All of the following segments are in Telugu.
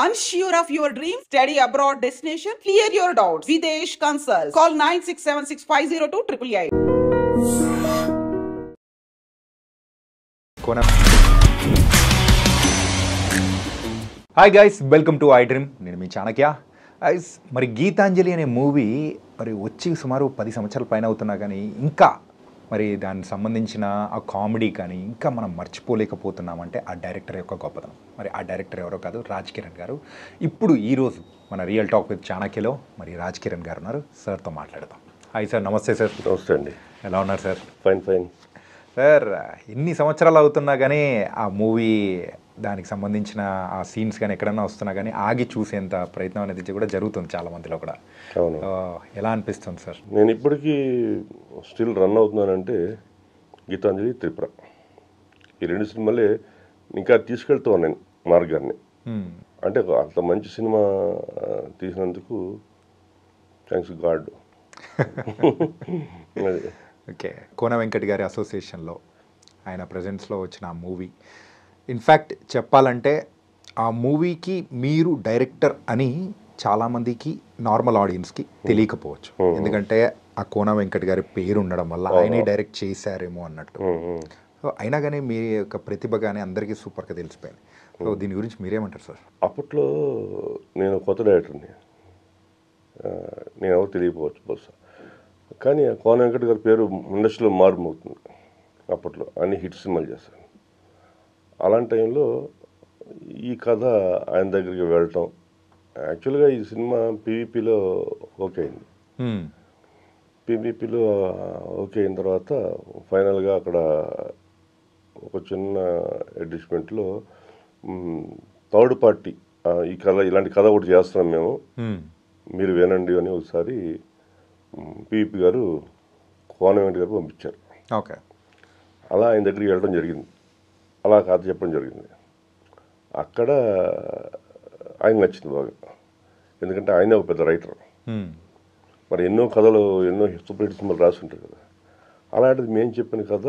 Unsure of your dream? Study abroad destination? Clear your doubts. Videsh Consult. Call 9676502888. Hi guys, welcome to I dream. నేను మీ చాణక్య. గైస్, మరి గీతాంజలి అనే మూవీ మరి వచ్చి సుమారు 10 సంవత్సరాల పైన అవుతున్నా కానీ ఇంకా మరి దానికి సంబంధించిన ఆ కామెడీ కానీ ఇంకా మనం మర్చిపోలేకపోతున్నామంటే ఆ డైరెక్టర్ యొక్క గొప్పతనం. మరి ఆ డైరెక్టర్ ఎవరో కాదు, రాజ్ కిరణ్ గారు. ఇప్పుడు ఈరోజు మన రియల్ టాక్ విత్ చాణక్యలో మరి రాజ్ కిరణ్ గారు ఉన్నారు. సార్తో మాట్లాడదాం. Hi sir. నమస్తే సార్. నమస్తే అండి. ఎలా ఉన్నారు సార్? ఫైన్ ఫైన్ సార్, ఎన్ని సంవత్సరాలు అవుతున్నా కానీ ఆ మూవీ దానికి సంబంధించిన ఆ సీన్స్ కానీ ఎక్కడన్నా వస్తున్నా కానీ ఆగి చూసేంత ప్రయత్నం అనేది కూడా జరుగుతుంది చాలా మందిలో కూడా. అవును. ఎలా అనిపిస్తుంది సార్? నేను ఇప్పటికీ స్టిల్ రన్ అవుతున్నానంటే గీతాంజలి, త్రిపుర ఈ 2 సినిమాలే ఇంకా తీసుకెళ్తూ ఉన్నాను మార్గాన్ని. అంటే అంత మంచి cinema తీసినందుకు thanks God. Okay. Kona Venkat గారి అసోసియేషన్లో ఆయన ప్రజెన్స్లో వచ్చిన ఆ మూవీ, ఇన్ఫ్యాక్ట్ చెప్పాలంటే ఆ మూవీకి మీరు డైరెక్టర్ అని చాలామందికి నార్మల్ ఆడియన్స్కి తెలియకపోవచ్చు. ఎందుకంటే ఆ కోన వెంకట్ గారి పేరు ఉండడం వల్ల ఆయనే డైరెక్ట్ చేశారేమో అన్నట్టు. సో అయినా కానీ మీ యొక్క ప్రతిభ కానీ అందరికీ సూపర్గా తెలిసిపోయింది. సో దీని గురించి మీరేమంటారు సార్? అప్పట్లో నేను కొత్త డైరెక్టర్ని, నేను ఎవరు తెలియకపోవచ్చు బహుశా. కానీ కోన వెంకట్ గారి పేరు ఇండస్ట్రీలో మారుమవుతుంది. అప్పట్లో అన్ని హిట్ సినిమాలు చేశాను. అలాంటి టైంలో ఈ కథ ఆయన దగ్గరికి వెళ్ళటం, యాక్చువల్గా ఈ సినిమా పీవీపీలో ఓకే అయింది. పీవీపీలో ఓకే అయిన తర్వాత ఫైనల్గా అక్కడ ఒక చిన్న అడ్జస్ట్మెంట్లో థర్డ్ పార్టీ ఈ కథ ఇలాంటి కథ ఒకటి చేస్తున్నాం మేము, మీరు వినండి అని ఒకసారి పీవీపీ గారు కోన వెంకట్ గారు పంపించారు. ఓకే. అలా ఆయన దగ్గరికి వెళ్ళడం జరిగింది. అలా కథ చెప్పడం జరిగింది. అక్కడ ఆయన నచ్చింది బాగా, ఎందుకంటే ఆయన ఒక పెద్ద రైటర్. మరి ఎన్నో కథలు, ఎన్నో సూపర్ హిట్ సినిమాలు రాసి ఉంటారు కదా. అలాంటిది మేము చెప్పిన కథ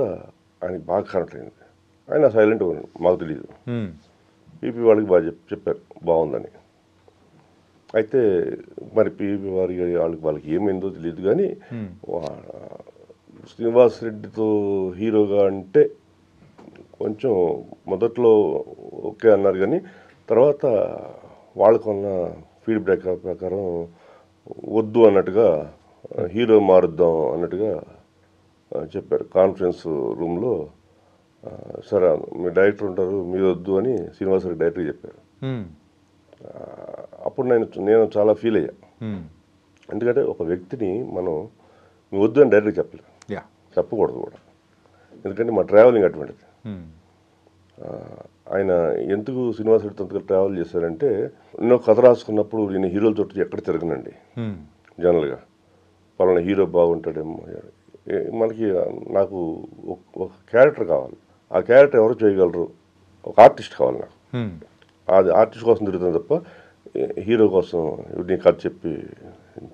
ఆయనకి బాగా కనెక్ట్ అయింది. ఆయన సైలెంట్గా ఉన్నాడు, మాకు తెలియదు. పీపీ వాళ్ళకి బాగా చెప్పారు బాగుందని. అయితే మరి పీపీ వాళ్ళకి ఏమైందో తెలియదు కానీ శ్రీనివాస్ రెడ్డితో హీరోగా అంటే కొంచెం మొదట్లో ఓకే అన్నారు, కానీ తర్వాత వాళ్ళకున్న ఫీడ్బ్యాక్ ప్రకారం వద్దు అన్నట్టుగా, హీరో మారుద్దాం అన్నట్టుగా చెప్పారు. కాన్ఫరెన్స్ రూమ్లో సరే మీ డైరెక్టర్ ఉంటారు, మీరు వద్దు అని శ్రీనివాస్ రెడ్డి డైరెక్టర్ చెప్పారు. అప్పుడు నేను చాలా ఫీల్ అయ్యా. ఎందుకంటే ఒక వ్యక్తిని మనం వద్దు అని డైరెక్ట్గా చెప్పలేదు, చెప్పకూడదు కూడా. ఎందుకంటే మా ట్రావెలింగ్ అటువంటిది. ఆయన ఎందుకు శ్రీనివాస్ రెడ్డితో అంతగా ట్రావెల్ చేశారంటే, ఎన్నో కథ రాసుకున్నప్పుడు నేను హీరోల చుట్టూ ఎక్కడ తిరగనండి. జనరల్గా పలానా హీరో బాగుంటాడేమో, మనకి నాకు ఒక క్యారెక్టర్ కావాలి. ఆ క్యారెక్టర్ ఎవరు చేయగలరు, ఒక ఆర్టిస్ట్ కావాలి నాకు. అది ఆర్టిస్ట్ కోసం తిరుగుతుంది తప్ప హీరో కోసం నేను కథ చెప్పి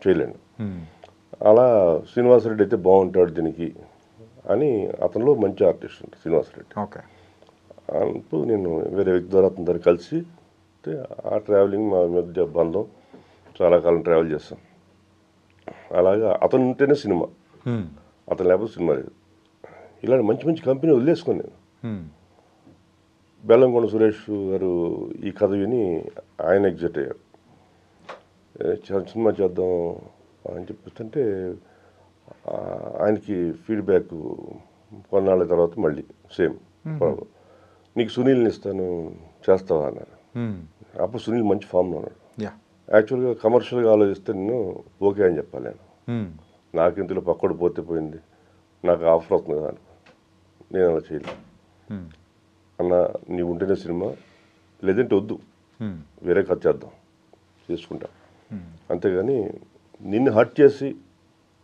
చేయలేను. అలా శ్రీనివాస్ రెడ్డి అయితే బాగుంటాడు దీనికి అని, అతనిలో మంచి ఆర్టిస్ట్ ఉంటుంది శ్రీనివాస్ రెడ్డి. ఓకే. అంటూ నేను వేరే వ్యక్తి ద్వారా అతని దగ్గర కలిసి ఆ ట్రావెలింగ్ మా మధ్య బంధం, చాలా కాలం ట్రావెల్ చేస్తాం. అలాగా అతను ఉంటేనే సినిమా, అతను లేకపోతే సినిమా లేదు. ఇలాంటి మంచి మంచి కంపెనీ వదిలేసుకుని నేను బెల్లంకొండ సురేష్ గారు ఈ కథ విని ఆయన ఎగ్జైట్ అయ్యారు. సినిమా చేద్దాం అని చెప్పేస్తుంటే ఆయనకి ఫీడ్బ్యాక్ కొన్నాళ్ళ తర్వాత మళ్ళీ సేమ్ ప్రాబ్లం, నీకు సునీల్ని ఇస్తాను చేస్తావా అన్నారు. అప్పుడు సునీల్ మంచి ఫామ్లో ఉన్నాడు. యాక్చువల్గా కమర్షియల్గా ఆలోచిస్తే నేను ఓకే అని చెప్పాలి. నాకు ఇంతలో పక్కడు పోతే పోయింది, నాకు ఆఫర్ అవుతుంది కదా, నేను అలా చేయలేదు. అన్న నీవు ఉంటేనే సినిమా, లేదంటే వద్దు, వేరే కథ చేద్దాం, చేసుకుంటా. అంతేగాని నిన్ను హర్ట్ చేసి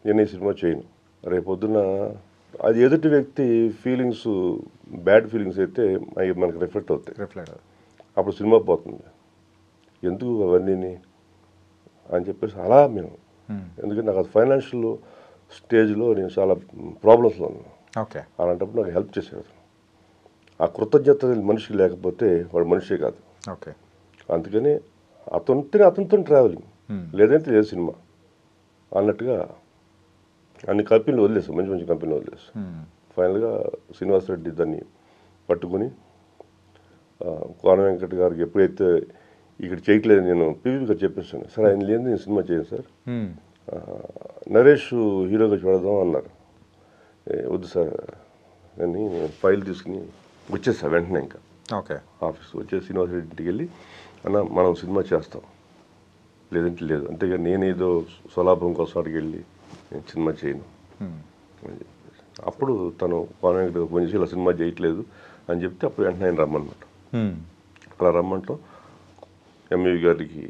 నేను ఈ సినిమా చేయను. రేపొద్దున అది ఎదుటి వ్యక్తి ఫీలింగ్స్, బ్యాడ్ ఫీలింగ్స్ అయితే అవి మనకి రిఫ్లెక్ట్ అవుతాయి. అప్పుడు సినిమా పోతుంది. ఎందుకు అవన్నీ అని చెప్పేసి అలా మేము, ఎందుకంటే నాకు అది ఫైనాన్షియల్ స్టేజ్లో నేను చాలా ప్రాబ్లమ్స్లో ఉన్నాను. అలాంటప్పుడు నాకు హెల్ప్ చేసేది. ఆ కృతజ్ఞత మనిషికి లేకపోతే వాడు మనిషే కాదు. అందుకని అతనితో ట్రావెలింగ్, లేదంటే లేదు సినిమా అన్నట్టుగా అన్ని కంపెనీలు వదిలేసాం, మంచి మంచి కంపెనీలు వదిలేసాం. ఫైనల్గా శ్రీనివాస్ రెడ్డి దాన్ని పట్టుకుని కోన వెంకట్ గారికి ఎప్పుడైతే ఇక్కడ చేయట్లేదు నేను పీవీ గారు చెప్పేస్తాను, సార్ ఆయన లేదు నేను సినిమా చేయను సార్, నరేష్ హీరోగా చూడదాం అన్నారు. వద్దు సార్ అని నేను ఫైల్ తీసుకుని వచ్చేసా వెంటనే, ఇంకా ఓకే ఆఫీస్కి వచ్చేసి శ్రీనివాస్ రెడ్డి ఇంటికి వెళ్ళి, అన్న మనం సినిమా చేస్తాం, లేదంటే లేదు, అంతేగాని నేనేదో సొలాభం కోసం అడిగి వెళ్ళి నేను సినిమా చేయను. అప్పుడు తను కోన వెంకట్ ఫోన్ చేసి ఇలా సినిమా చేయట్లేదు అని చెప్తే అప్పుడు వెంటనే ఆయన రమ్మన్నమాట. అలా రమ్మంటాం ఎంఈవి గారికి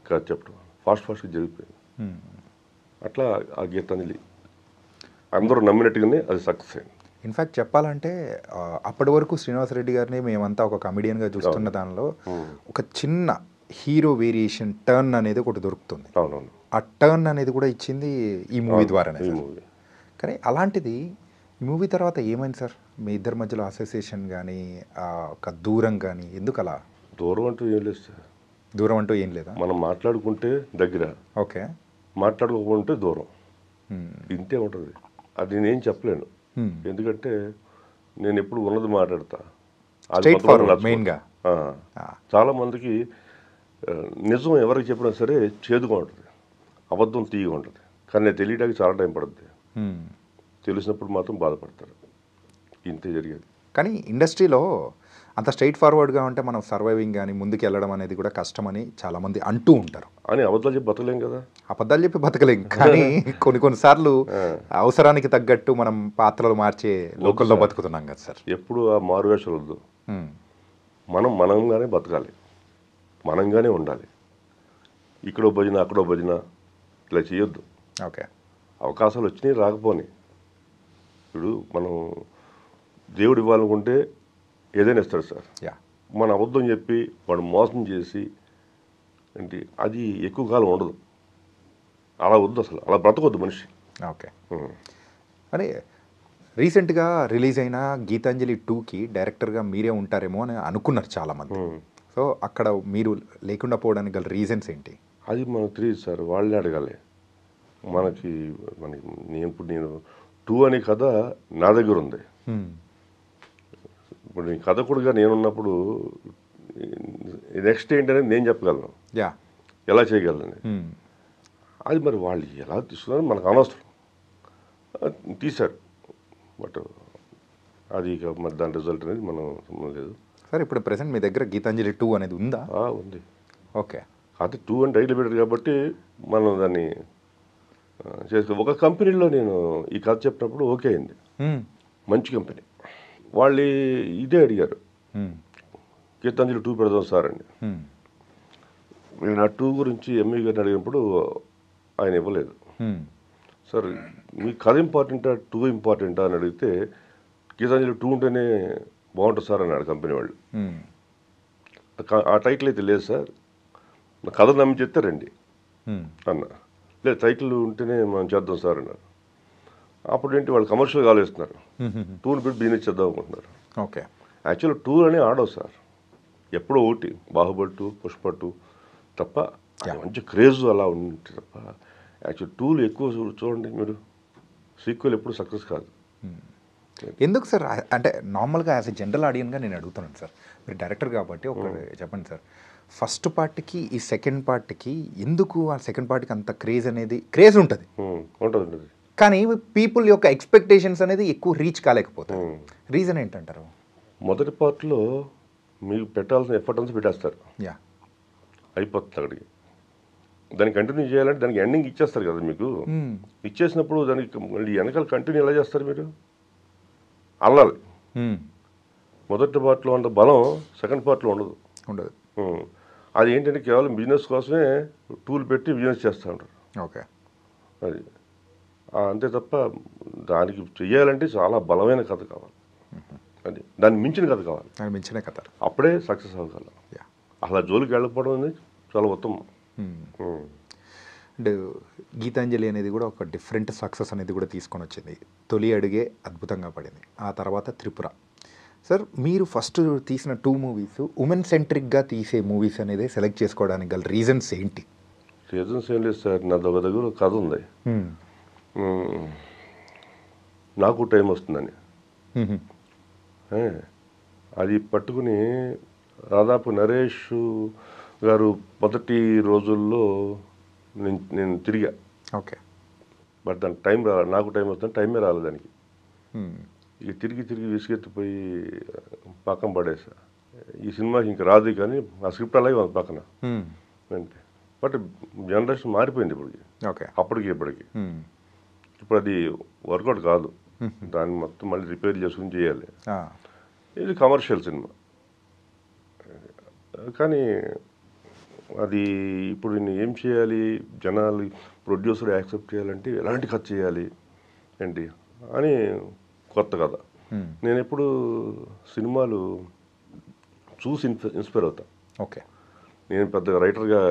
కాదు చెప్పడం ఫాస్ట్గా జరిగిపోయింది. అట్లా ఆ గీతాంజలి అందరూ నమ్మినట్టుగానే అది సక్సెస్ అయింది. ఇన్ఫ్యాక్ట్ చెప్పాలంటే అప్పటి వరకు శ్రీనివాస్ రెడ్డి గారిని మేమంతా ఒక కమెడియన్గా చూస్తున్న దానిలో ఒక చిన్న హీరో వేరియేషన్ టర్న్ అనేది ఒకటి దొరుకుతుంది. అవునవును, ఆ టర్న్ అనేది కూడా ఇచ్చింది ఈ మూవీ ద్వారానే. కానీ అలాంటిది ఈ మూవీ తర్వాత ఏమైంది సార్ మీ ఇద్దరి మధ్యలో అసోసియేషన్ కానీ ఒక దూరం కానీ? ఎందుకు అలా? దూరం అంటూ ఏం లేదు సార్, దూరం అంటూ ఏం లేదా? మనం మాట్లాడుకుంటే దగ్గర, ఓకే, మాట్లాడుకోకుంటే దూరం, ఇంతే ఉంటుంది. అది నేనేం చెప్పలేను, ఎందుకంటే నేను ఎప్పుడు ఉన్నది మాట్లాడతా. మెయిన్గా చాలా మందికి నిజం ఎవరికి చెప్పినా సరే చేదుగా ఉంటుంది, అబద్ధం తీయగా ఉంటుంది, కానీ నేను తెలియడానికి చాలా టైం పడుతుంది. తెలిసినప్పుడు మాత్రం బాధపడతారు, ఇంతే జరిగేది. కానీ ఇండస్ట్రీలో అంత స్ట్రైట్ ఫార్వర్డ్గా ఉంటే మనం సర్వైవింగ్ కానీ ముందుకు వెళ్ళడం అనేది కూడా కష్టమని చాలామంది అంటూ ఉంటారు. అని అబద్ధాలు చెప్పి బతకలేం కదా. అబద్ధాలు చెప్పి బతకలేం, కానీ కొన్నిసార్లు అవసరానికి తగ్గట్టు మనం పాత్రలు మార్చే లోకల్లో బతుకుతున్నాం కదా సార్. ఎప్పుడు ఆ మారువేషాలు వద్దు, మనంగానే బతకాలి, మనంగానే ఉండాలి. ఇక్కడో భజన అక్కడో భజన ఇలా చేయొద్దు. ఓకే, అవకాశాలు వచ్చినాయి రాకపోని, ఇప్పుడు మనం దేవుడు ఇవ్వాలనుకుంటే ఏదైనా ఇస్తాడు సార్. మన అబద్ధం చెప్పి వాడు మోసం చేసి ఏంటి అది ఎక్కువ కాలం ఉండదు. అలా వద్దు, అసలు అలా బ్రతకొద్దు మనిషి. ఓకే, అరే రీసెంట్గా రిలీజ్ అయిన గీతాంజలి 2కి డైరెక్టర్గా మీరే ఉంటారేమో అని అనుకున్నారు చాలామంది. సో అక్కడ మీరు లేకుండా పోవడానికి గల రీజన్స్ ఏంటి? అది మనకు తెలియదు సార్, వాళ్ళే అడగాలి. మనకి నేను 2 అనే కథ నా దగ్గర ఉంది. ఇప్పుడు నీ కథకుడుగా నేనున్నప్పుడు నెక్స్ట్ ఏంటనేది నేను చెప్పగలను, ఎలా చేయగలను. అది మరి వాళ్ళు ఎలా తీసుకున్నారో మనకు అనవసరం, తీశారు. బట్ అది ఇక మరి దాని రిజల్ట్ అనేది మనం సంబంధం లేదు సార్. ఇప్పుడు ప్రెసెంట్ మీ దగ్గర గీతాంజలి 2 అనేది ఉందా? ఉంది. ఓకే, అది 2 అని టైటిల్ పెట్టారు కాబట్టి మనం దాన్ని చేసుకో. ఒక కంపెనీలో నేను ఈ కథ చెప్పినప్పుడు ఓకే అయింది, మంచి కంపెనీ. వాళ్ళు ఇదే అడిగారు, గీతాంజలి 2 పెడదాం సార్ అని. నేను ఆ 2 గురించి ఎంఈ గారిని అడిగినప్పుడు ఆయన ఇవ్వలేదు. సార్ మీ కథ ఇంపార్టెంటా 2 ఇంపార్టెంటా అని అడిగితే గీతాంజలి 2 ఉంటేనే బాగుంటుంది సార్ అన్నాడు కంపెనీ వాళ్ళు. ఆ టైటిల్ అయితే లేదు సార్, నా కథ నమ్మి చెప్తే రండి అన్న. లేదు టైటిల్ ఉంటేనే మనం చేద్దాం సార్ అన్నారు. అప్పుడు ఏంటి వాళ్ళు కమర్షియల్గా ఆలోచిస్తున్నారు, 2ని పెట్టి బిజినెస్ చేద్దాం అనుకుంటున్నారు. ఓకే, యాక్చువల్ 2 అని ఆడవు సార్, ఎప్పుడో ఒకటి బాహుబలి 2, పుష్ప 2 తప్ప, మంచి క్రేజ్ అలా ఉంటుంది తప్ప యాక్చువల్ 2లు ఎక్కువ చూడండి మీరు, సీక్వెల్ ఎప్పుడు సక్సెస్ కాదు. ఎందుకు సార్? అంటే నార్మల్గా యాజ్ ఎ జనరల్ ఆడియన్గా నేను అడుగుతున్నాను సార్, మీరు డైరెక్టర్ కాబట్టి ఒకటి చెప్పండి సార్. ఫస్ట్ పార్ట్కి ఈ సెకండ్ పార్ట్కి ఎందుకు ఆ సెకండ్ పార్ట్కి అంత క్రేజ్ ఉంటుంది, కానీ పీపుల్ యొక్క ఎక్స్పెక్టేషన్స్ అనేది ఎక్కువ రీచ్ కాలేకపోతాయి. రీజన్ ఏంటంటారు? మొదటి పార్ట్లో మీకు పెట్టాల్సిన ఎఫర్ట్ అంతా పెట్టేస్తారు, అయిపోతుంది అక్కడికి. దాన్ని కంటిన్యూ చేయాలంటే దానికి ఎండింగ్ ఇచ్చేస్తారు కదా మీకు. ఇచ్చేసినప్పుడు దానికి మళ్ళీ వెనకాల కంటిన్యూ ఎలా చేస్తారు మీరు? అల్లాలి. మొదటి పార్ట్లో ఉన్న బలం సెకండ్ పార్ట్లో ఉండదు. అది ఏంటంటే కేవలం బిజినెస్ కోసమే టూల్ పెట్టి బిజినెస్ చేస్తూ ఉంటారు. ఓకే, అది అంతే తప్ప దానికి చెయ్యాలంటే చాలా బలమైన కథ కావాలి, అది దాన్ని మించిన కథ కావాలి, మించిన కథ అప్పుడే సక్సెస్ అవ్వగలం. అలా జోలికి వెళ్ళకపోవడం అనేది చాలా ఉత్తమం. అండ్ గీతాంజలి అనేది కూడా ఒక డిఫరెంట్ సక్సెస్ అనేది కూడా తీసుకొని వచ్చింది. తొలి అడుగే అద్భుతంగా పడింది, ఆ తర్వాత త్రిపుర. సార్ మీరు ఫస్ట్ తీసిన 2 మూవీస్ ఉమెన్ సెంట్రిక్గా తీసే మూవీస్ అనేది సెలెక్ట్ చేసుకోవడానికి గల రీజన్స్ ఏంటి? రీజన్స్ ఏం లేదు సార్, నా దగ్గర కథ ఉంది. నాకు టైం వస్తుందని అది పట్టుకుని దాదాపు నరేష్ గారు మొదటి రోజుల్లో నేను తిరిగా. ఓకే. బట్ దానికి టైం రాలేదు, నాకు టైం వస్తుంది, టైమే రాలేదు దానికి. ఇక తిరిగి విసుగెత్తిపోయి పక్కన పడేసా. ఈ సినిమాకి ఇంకా రాదు, కానీ ఆ స్క్రిప్ట్ అలాగే ఉంది పక్కన. అంటే బట్ జనరేషన్ మారిపోయింది ఇప్పటికి, అప్పటికి ఇప్పుడు అది వర్కౌట్ కాదు. దాన్ని మొత్తం మళ్ళీ రిపేర్ చేసుకుని చేయాలి. ఇది కమర్షియల్ సినిమా, కానీ అది ఇప్పుడు నేను ఏం చేయాలి, జనాలు ప్రొడ్యూసర్ యాక్సెప్ట్ చేయాలంటే ఎలాంటి కథ చేయాలి ఏంటి అని కొత్త కథ. నేను ఎప్పుడు సినిమాలు చూసి ఇన్స్పైర్ అవుతా. ఓకే. నేను పెద్దగా రైటర్గా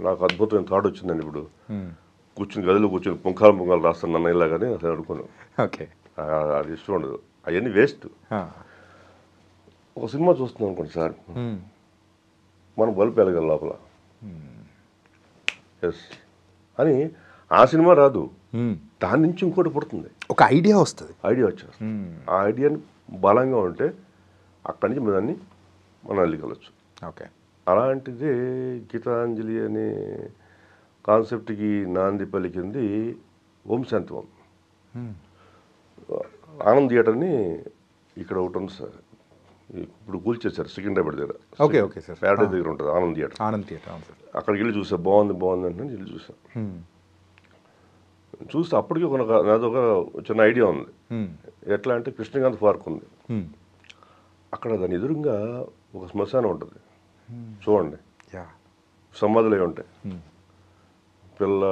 నాకు అద్భుతమైన థాట్ వచ్చిందండి. ఇప్పుడు గదిలో కూర్చొని పుంఖాలు రాస్తాను నన్ను ఇలాగానే అసలు అనుకోను. ఓకే. అది ఇష్టం ఉండదు, అవన్నీ వేస్ట్. ఒక సినిమా చూస్తున్నాం అనుకోండి సార్, మనం బల్బు వెలగాలి లోపల, ఎస్ అని. ఆ సినిమా రాదు, దాని నుంచి ఇంకోటి పుడుతుంది, ఒక ఐడియా వస్తుంది, ఐడియా వచ్చేస్తుంది. ఆ ఐడియాని బలంగా ఉంటే అక్కడి నుంచి దాన్ని మనం వెళ్ళగలచ్చు. ఓకే. అలాంటిదే గీతాంజలి అనే కాన్సెప్ట్కి నాంది పలికింది ఓం శాంతి ఓం. ఆనంద్ థియేటర్ని ఇక్కడ ఒకటి ఉంది సార్, ఇప్పుడు కూల్చేశారు సికింద్రాబాద్ దగ్గర. ఓకే. Okay sir. ప్యారడైజ్ దగ్గర ఉంటుంది ఆనంద్ థియేటర్. అక్కడికి వెళ్ళి చూసా, బాగుంది అంటే వెళ్ళి చూసా. చూస్తే అప్పటికి నాదొక చిన్న ఐడియా ఉంది. ఎట్లా అంటే కృష్ణకాంత్ పార్క్ ఉంది, అక్కడ దాని ఎదురుగా ఒక శ్మశానం ఉంటుంది చూడండి, సమాధులు అవి ఉంటాయి, పిల్ల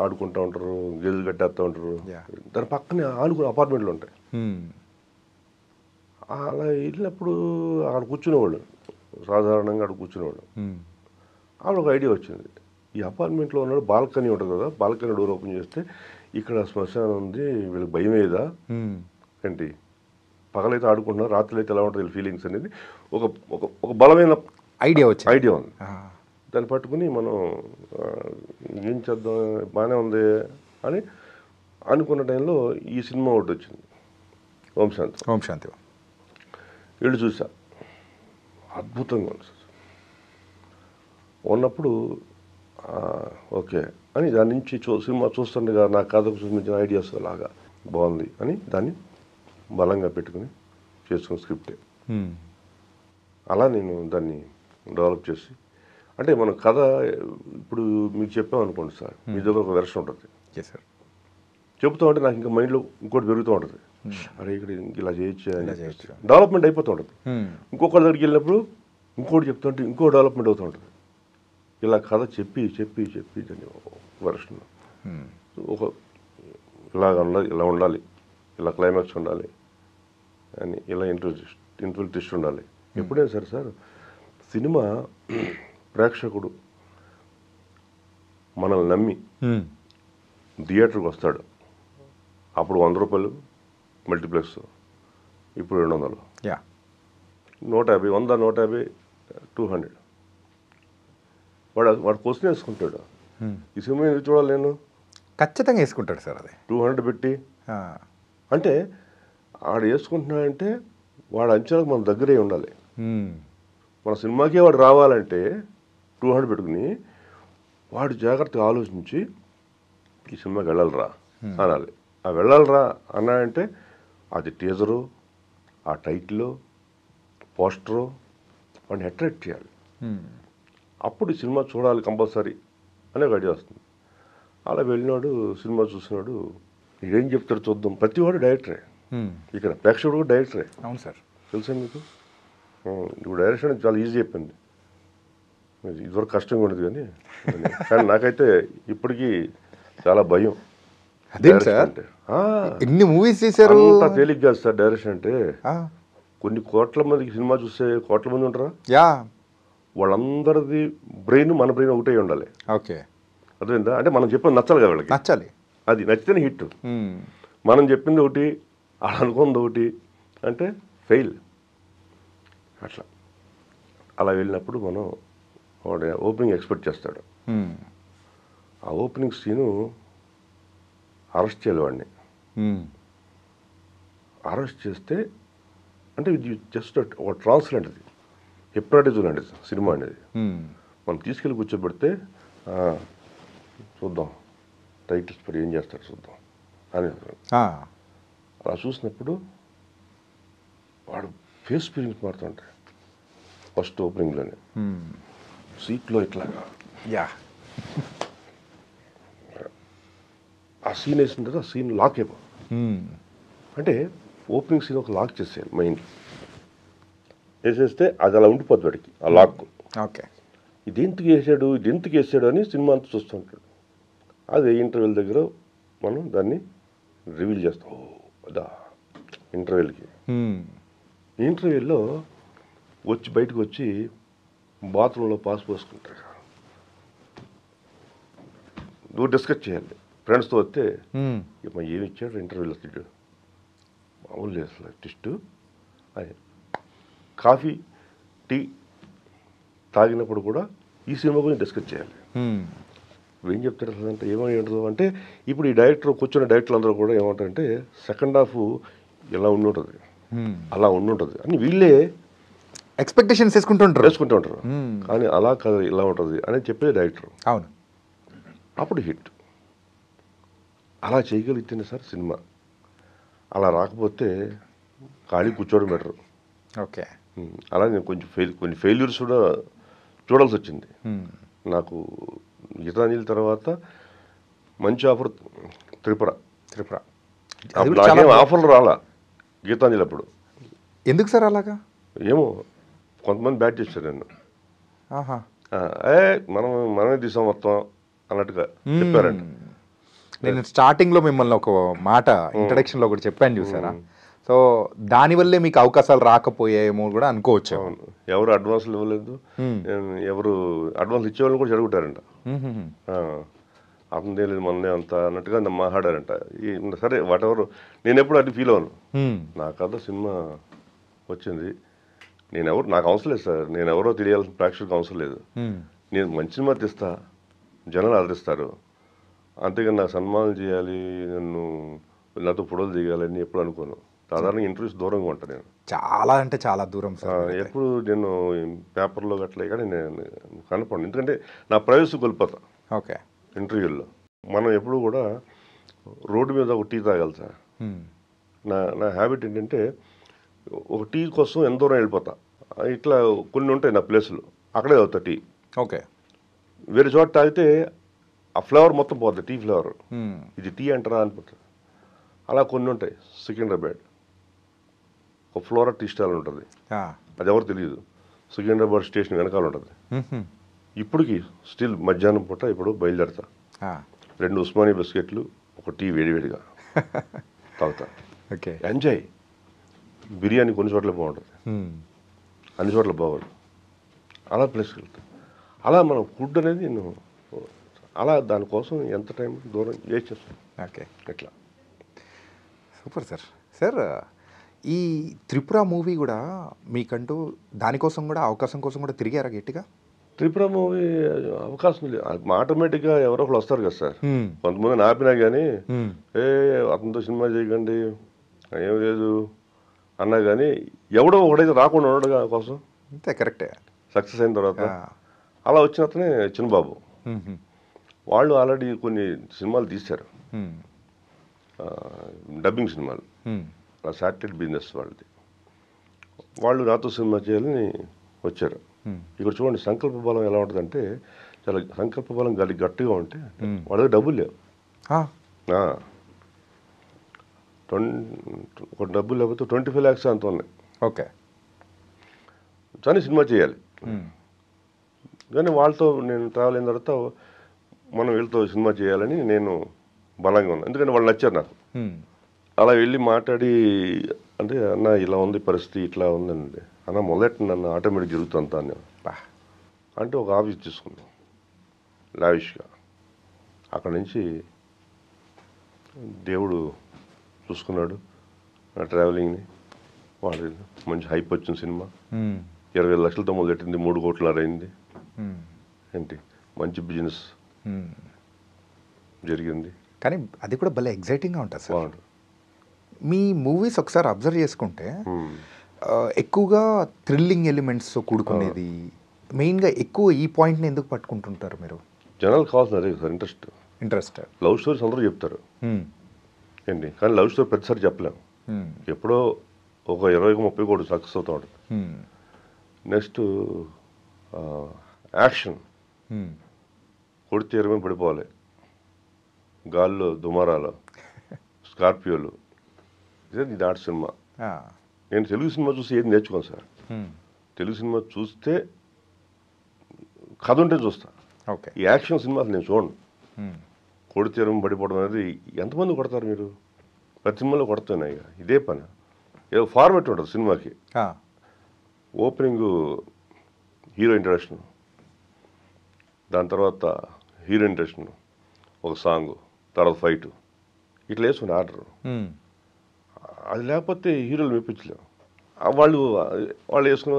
ఆడుకుంటూ ఉంటారు, గేదెలు కట్టేస్తూ ఉంటారు, దాని పక్కనే ఆడుకునే అపార్ట్మెంట్లు ఉంటాయి. అలా వెళ్ళినప్పుడు అక్కడ కూర్చునేవాళ్ళు, సాధారణంగా అక్కడ కూర్చునేవాళ్ళు. అక్కడ ఒక ఐడియా వచ్చింది, ఈ అపార్ట్మెంట్లో ఉన్నాడు, బాల్కనీ ఉంటుంది కదా, బాల్కనీ డోర్ ఓపెన్ చేస్తే ఇక్కడ శ్మశానం ఉంది, వీళ్ళకి భయం ఏదా ఏంటి, పగలైతే ఆడుకుంటున్నారు, రాత్రులు అయితే ఎలా ఉంటుంది ఫీలింగ్స్ అనేది ఒక ఒక బలమైన ఐడియా ఉంది. దాన్ని పట్టుకుని మనం ఏం చేద్దాం, బాగానే ఉంది అని అనుకున్న టైంలో ఈ సినిమా ఒకటి వచ్చింది, ఓం శాంతి. వెళ్ళి చూసా, అద్భుతంగా ఉంది సార్. ఉన్నప్పుడు ఓకే అని దాని నుంచి సినిమా చూస్తుండగా నా కథకు సంబంధించిన ఐడియాస్ అలాగా బాగుంది అని దాన్ని బలంగా పెట్టుకుని చేసుకున్న స్క్రిప్టే. అలా నేను దాన్ని డెవలప్ చేసి, అంటే మన కథ ఇప్పుడు మీకు చెప్పామనుకోండి సార్, మీ దగ్గర ఒక వెర్షన్ ఉంటుంది, చెబుతూ ఉంటే నాకు ఇంకా మైండ్లో ఇంకోటి పెరుగుతూ ఉంటుంది, అరే ఇక్కడ ఇలా చేయొచ్చు అని డెవలప్మెంట్ అయిపోతూ ఉంటుంది. ఇంకొకరి దగ్గరికి వెళ్ళినప్పుడు ఇంకోటి చెప్తుంటే ఇంకో డెవలప్మెంట్ అవుతూ ఉంటుంది. ఇలా కథ చెప్పి దాన్ని వెర్షన్ ఒక ఇలా ఉండాలి, ఇలా క్లైమాక్స్ ఉండాలి అని, ఇలా ఇంటర్వెల్ ట్విస్ట్ ఉండాలి. ఎప్పుడైనా సరే సార్, సినిమా ప్రేక్షకుడు మనల్ని నమ్మి థియేటర్కి వస్తాడు, అప్పుడు 100 రూపాయలు మల్టీప్లెక్స్, ఇప్పుడు 200, 150, 100, 150, 200. వాడు క్వశ్చన్ వేసుకుంటాడు, ఈ సినిమా ఎందుకు చూడాలి నేను, ఖచ్చితంగా వేసుకుంటాడు సార్. అది 200 పెట్టి అంటే ఆడు వేసుకుంటున్నాడంటే వాడు అంచనాకు మన దగ్గరే ఉండాలి. మన సినిమాకే వాడు రావాలంటే 200 పెట్టుకుని వాడు జాగ్రత్తగా ఆలోచించి ఈ సినిమాకి వెళ్ళాలిరా అనాలి. ఆ వెళ్ళాలిరా అన్నాడంటే అది టీజరు, ఆ టైటిల్, పోస్టరు వాడిని అట్రాక్ట్ చేయాలి. అప్పుడు ఈ సినిమా చూడాలి కంపల్సరీ అనే ఒక ఐడియా వస్తుంది. అలా వెళ్ళినాడు, సినిమా చూసినాడు, ఏం చెప్తాడు చూద్దాం. ప్రతివాడు డైరెక్టరే, ఇక్కడ ప్రేక్షకుడు కూడా డైరెక్టరే. అవును సార్, తెలుసా మీకు? ఇప్పుడు డైరెక్షన్ చాలా ఈజీ అయిపోయింది, ఇదివరకు కష్టంగా ఉండదు. కానీ నాకైతే ఇప్పటికీ చాలా భయం. అదే సార్, ఎన్ని మూవీస్ చేశారు, అంత తేలిక కాదు సార్ డైరెక్షన్ అంటే. కొన్ని కోట్ల మందికి సినిమా చూస్తే కోట్ల మంది ఉంటారా, వాళ్ళందరిది బ్రెయిన్ మన బ్రెయిన్ ఒకటే ఉండాలి. ఓకే, అర్థమైందా? అంటే మనం చెప్పింది నచ్చాలి కదా వాళ్ళకి, నచ్చాలి. అది నచ్చితేనే హిట్. మనం చెప్పింది ఒకటి, వాళ్ళు అనుకుంది ఒకటి అంటే ఫెయిల్. అట్లా అలా వెళ్ళినప్పుడు మనం వాడు ఓపెనింగ్ ఎక్స్పెక్ట్ చేస్తాడు. ఆ ఓపెనింగ్ సీను అరెస్ట్ చేయాలి వాడిని. అరెస్ట్ చేస్తే అంటే ఇది జస్ట్ ఒక ట్రాన్స్ లాంటిది, హిప్నాటిజం లాంటిది సినిమా అనేది. మనం తీసుకెళ్ళి కూర్చోబెడితే చూద్దాం టైటిల్స్ పడి ఏం చేస్తాడు చూద్దాం అని అలా చూసినప్పుడు వాడు ఫేస్ ఫీలింగ్స్ మారుతుంటాయి. ఫస్ట్ ఓపెనింగ్లోనే సీట్లో ఇట్లాగా ఆ సీన్ వేసిన తర్వాత ఆ సీన్ లాక్ అయిపో అంటే ఓపెనింగ్ సీన్ ఒక లాక్ చేసేయాలి మైండ్ వేసేస్తే అది అలా ఉండిపోద్ది వాడికి ఆ లాక్. ఓకే, ఇది ఎందుకు వేసాడు అని సినిమా అంతా చూస్తుంటాడు. అదే ఇంటర్వెల్ దగ్గర మనం దాన్ని రివీల్ చేస్తాం. అదా ఇంటర్వెల్కి ఇంటర్వెల్లో బయటకు వచ్చి బాత్రూంలో పాస్ పోసుకుంటాడు. నువ్వు డిస్కస్ చేయాలి ఫ్రెండ్స్తో వస్తే ఏమి ఇచ్చాడు ఇంటర్వ్యూలో తిట్టు మామూలు లేదు టెస్ట్ అని. కాఫీ టీ తాగినప్పుడు కూడా ఈ సినిమా గురించి డిస్కస్ చేయాలి. ఏం చెప్తారు అసలు అంటే ఏమంటారు అంటే ఇప్పుడు ఈ డైరెక్టర్ కూర్చున్న డైరెక్టర్లు అందరూ కూడా ఏమంటారంటే సెకండ్ హాఫ్ ఇలా ఉండుంటుంది అలా ఉండుంటుంది అని వీళ్ళే ఎక్స్పెక్టేషన్స్ వేసుకుంటూ ఉంటారు. కానీ అలా కాదు ఇలా ఉంటుంది అని చెప్పే డైరెక్టర్. అవును, అప్పుడు హిట్. అలా చేయగలిగితేనే సార్ సినిమా. అలా రాకపోతే ఖాళీ కూర్చోవడం బెటర్. ఓకే, అలా నేను కొన్ని ఫెయిల్యూర్స్ కూడా చూడాల్సి వచ్చింది. నాకు గీతాంజలి తర్వాత మంచి ఆఫర్ త్రిపుర. నాకేం ఆఫర్లు రాలా గీతాంజలి అప్పుడు. ఎందుకు సార్ అలాగా? ఏమో కొంతమంది బ్యాట్ చేశారు నన్ను. మనమే తీసాం మొత్తం అన్నట్టుగా చెప్పారంట. నేను స్టార్టింగ్లో మిమ్మల్ని ఒక మాట ఇంట్రడక్షన్లో ఒకటి చెప్పాను చూసారా, సో దానివల్లే మీకు అవకాశాలు రాకపోయాయేమో కూడా అనుకోవచ్చు. అవును, ఎవరు అడ్వాన్స్లు ఇవ్వలేదు, ఎవరు అడ్వాన్స్ ఇచ్చేవాళ్ళు కూడా జరుగుతారంట. అతనిదే లేదు మనదే అంత అన్నట్టుగా మాట్లాడారంట. సరే వాట్ ఎవరు, నేను ఎప్పుడు అది ఫీల్ అవ్వను. నా కథ సినిమా వచ్చింది, నాకు అవసరం లేదు సార్, నేను ఎవరో తెలియాల్సిన ప్రేక్షకులకు అవసరం లేదు. నేను మంచి సినిమా తీస్తా, జనాలు ఆదరిస్తారు, అంతేగాని నాకు సన్మానం చేయాలి, నాతో ఫోటోలు దిగాలని ఎప్పుడు అనుకోను. సాధారణ ఇంటర్వ్యూస్ దూరంగా ఉంటాను నేను. చాలా అంటే చాలా దూరం సార్. ఎప్పుడు నేను పేపర్లో గట్లే కానీ నేను కనపడను, ఎందుకంటే నా ప్రైవసీ కోల్పోతా. ఓకే, ఇంటర్వ్యూల్లో మనం ఎప్పుడు కూడా రోడ్డు మీద ఒక టీ తాగాలి సార్. నా హ్యాబిట్ ఏంటంటే ఒక టీ కోసం ఎంత దూరం వెళ్ళిపోతా. ఇట్లా కొన్ని ఉంటాయి నా ప్లేసులు, అక్కడే అవుతా టీ. ఓకే, వేరే చోట తాగితే ఆ ఫ్లేవర్ మొత్తం పోతుంది, టీ ఫ్లేవర్. ఇది టీ అంటారా అనిపోతుంది. అలా కొన్ని ఉంటాయి. సికింద్రాబాద్ ఒక ఫ్లోరా టీ స్టాల్ ఉంటుంది, అది ఎవరు తెలియదు. సికింద్రాబాద్ స్టేషన్ వెనకాల ఉంటుంది. ఇప్పటికి స్టిల్ మధ్యాహ్నం పూట ఇప్పుడు బయలుదేరతా, 2 ఉస్మానియా బిస్కెట్లు, ఒక టీ వేడివేడిగా తాగుతా. Okay, enjoy. బిర్యానీ కొన్ని చోట్ల బాగుంటుంది, అన్ని చోట్ల బాగోదు. అలా ప్లేస్కి వెళ్తా. అలా మనం ఫుడ్ అనేది నేను అలా దానికోసం ఎంత టైం దూరం చేసేస్తాను. ఓకే, ఎట్లా సూపర్ సార్. సార్ ఈ త్రిపుర మూవీ కూడా మీకంటూ దానికోసం కూడా అవకాశం కోసం కూడా తిరిగారా గట్టిగా? త్రిపుర మూవీ అవకాశం లేదు, ఆటోమేటిక్గా ఎవరో ఒకళ్ళు వస్తారు కదా సార్. కొంతమంది ఆపినా కానీ అతనితో సినిమా చేయకండి ఏం లేదు అన్నా కానీ ఎవడో ఒకడైతే రాకుండా ఉండడు కోసం. అంతే, కరెక్టే. సక్సెస్ అయిన తర్వాత అలా వచ్చిన అతనే చిన్నబాబు. వాళ్ళు ఆల్రెడీ కొన్ని సినిమాలు తీశారు, డబ్బింగ్ సినిమాలు, శాటిలైట్ బిజినెస్ వాళ్ళది. వాళ్ళు నాతో సినిమా చేయాలని వచ్చారు. ఇక్కడ చూడండి సంకల్ప బలం ఎలా ఉంటుందంటే, చాలా సంకల్ప బలం గట్టిగా ఉంటే వాళ్ళ దగ్గర డబ్బులు లేవు. ఒక డబ్బులు లేకపోతే 25 lakhs అంత ఉన్నాయి. ఓకే, కానీ సినిమా చేయాలి. కానీ వాళ్ళతో నేను ట్రావెల్ అయిన తర్వాత మనం వీళ్ళతో సినిమా చేయాలని నేను బలంగా ఉన్నాను, ఎందుకంటే వాళ్ళు నచ్చారు నాకు. అలా వెళ్ళి మాట్లాడి అంటే అన్న ఇలా ఉంది పరిస్థితి, ఇట్లా ఉందండి అన్న, మొదటి నన్ను ఆటోమేటిక్ జరుగుతుంది అని అంటే ఒక ఆఫీస్ తీసుకున్నాం లావిష్గా. అక్కడ నుంచి దేవుడు చూసుకున్నాడు నా ట్రావెలింగ్ని. వాళ్ళు మంచి హైప్ వచ్చిన సినిమా 20 లక్షలతో మొదలెట్టింది 3 కోట్లన్నర అయింది. ఏంటి మంచి బిజినెస్ జరిగింది. కానీ అది కూడా భలే ఎగ్జైటింగ్గా ఉంటుంది సార్. మీ మూవీస్ ఒకసారి అబ్జర్వ్ చేసుకుంటే ఎక్కువగా థ్రిల్లింగ్ ఎలిమెంట్స్తో కూడుకునేది, మెయిన్గా ఎక్కువ ఈ పాయింట్ని ఎందుకు పట్టుకుంటుంటారు మీరు? జనాలు కావాల్సిన అదే సార్ ఇంట్రెస్ట్. లవ్ స్టోరీస్ అందరూ చెప్తారు ఏంటి, కానీ లవ్ స్టోరీ ప్రతిసారి చెప్పలేము. ఎప్పుడో ఒక 20-30 కోటి సక్సెస్ అవుతూ ఉంటుంది. నెక్స్ట్ యాక్షన్, కొడితే 20 పడిపోవాలి, గాల్లో దుమారాలు, స్కార్పియోలు, ఇది ఆర్ట్ సినిమా. నేను తెలుగు సినిమా చూసి ఏది నేర్చుకోను సార్. తెలుగు సినిమా చూస్తే కథ ఉంటే చూస్తా. ఈ యాక్షన్ సినిమాలు నేను చూడను. కొడితే 20 పడిపోవడం అనేది ఎంతమంది కొడతారు మీరు? ప్రతి సినిమాలో కొడుతున్నాయి. ఇదే పని. ఏదో ఫార్మెట్ ఉంటుంది సినిమాకి. ఓపెనింగ్ హీరో ఇంట్రడక్షన్, దాని తర్వాత హీరో ఇంట్రడక్షన్, ఒక సాంగ్, తర్వాత ఫైట్, ఇట్లా వేసుకుని ఆర్డర్. అది లేకపోతే హీరోలు మెప్పించలేము. వాళ్ళు వేసుకున్న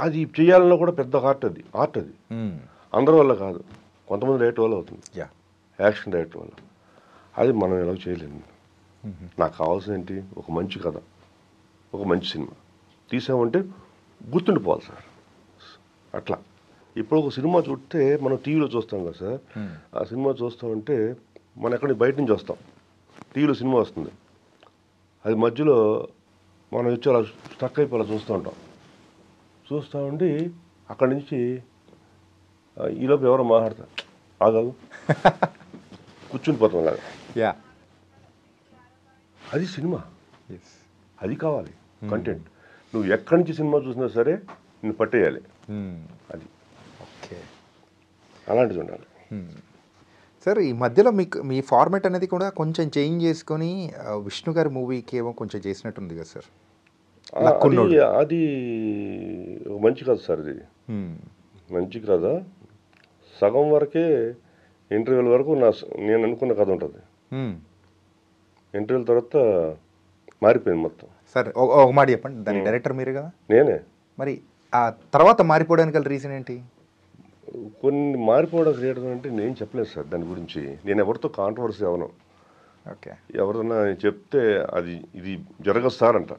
అది చేయాలన్నా కూడా పెద్ద ఆర్ట్ అది. అందరి వల్ల కాదు, కొంతమంది డైరెక్టర్ వల్ల అవుతుంది, యాక్షన్ డైరెక్టర్ వల్ల. అది మనం ఎలా చేయలేము. నాకు కావాల్సిన ఏంటి, ఒక మంచి కథ, ఒక మంచి సినిమా తీసామంటే గుర్తుండిపోవాలి సార్. అట్లా ఇప్పుడు ఒక సినిమా చూస్తే మనం టీవీలో చూస్తాం కదా సార్, ఆ సినిమా చూస్తామంటే మనం ఎక్కడి బయట నుంచి వస్తాం, టీవీలో సినిమా వస్తుంది, అది మధ్యలో మనం వచ్చి అలా స్టక్ అయిపోయి అలా చూస్తూ ఉండి అక్కడి నుంచి ఈలోపు ఎవరో మాట్లాడతారు, ఆగాదు కూర్చుని పోతాం అలాగా. అది సినిమా, అది కావాలి కంటెంట్. నువ్వు ఎక్కడి నుంచి సినిమా చూసినా సరే నిన్ను పట్టేయాలి. అది అలాంటిది ఉండాలి సార్. ఈ మధ్యలో మీకు మీ ఫార్మాట్ అనేది కూడా కొంచెం చేంజ్ చేసుకొని విష్ణు గారి మూవీకి ఏమో కొంచెం చేసినట్టుంది కదా సార్? అది మంచి కథ సార్. ఇది మంచి కథ. సగం వరకే ఇంటర్వ్యూల వరకు నేను అనుకున్న కథ ఉంటుంది. ఇంటర్వ్యూల తర్వాత మారిపోయింది మొత్తం. సరే ఒక మాట చెప్పండి, దాని డైరెక్టర్ మీరు కదా? నేనే. మరి ఆ తర్వాత మారిపోవడానికి గల రీజన్ ఏంటి? కొన్ని మారిపోవడానికి రీజన్ అంటే నేను చెప్పలేదు సార్ దాని గురించి. నేను ఎవరితో కాంట్రవర్సీ అవను. ఎవరన్నా చెప్తే అది ఇది జరగదు సార్ అంట,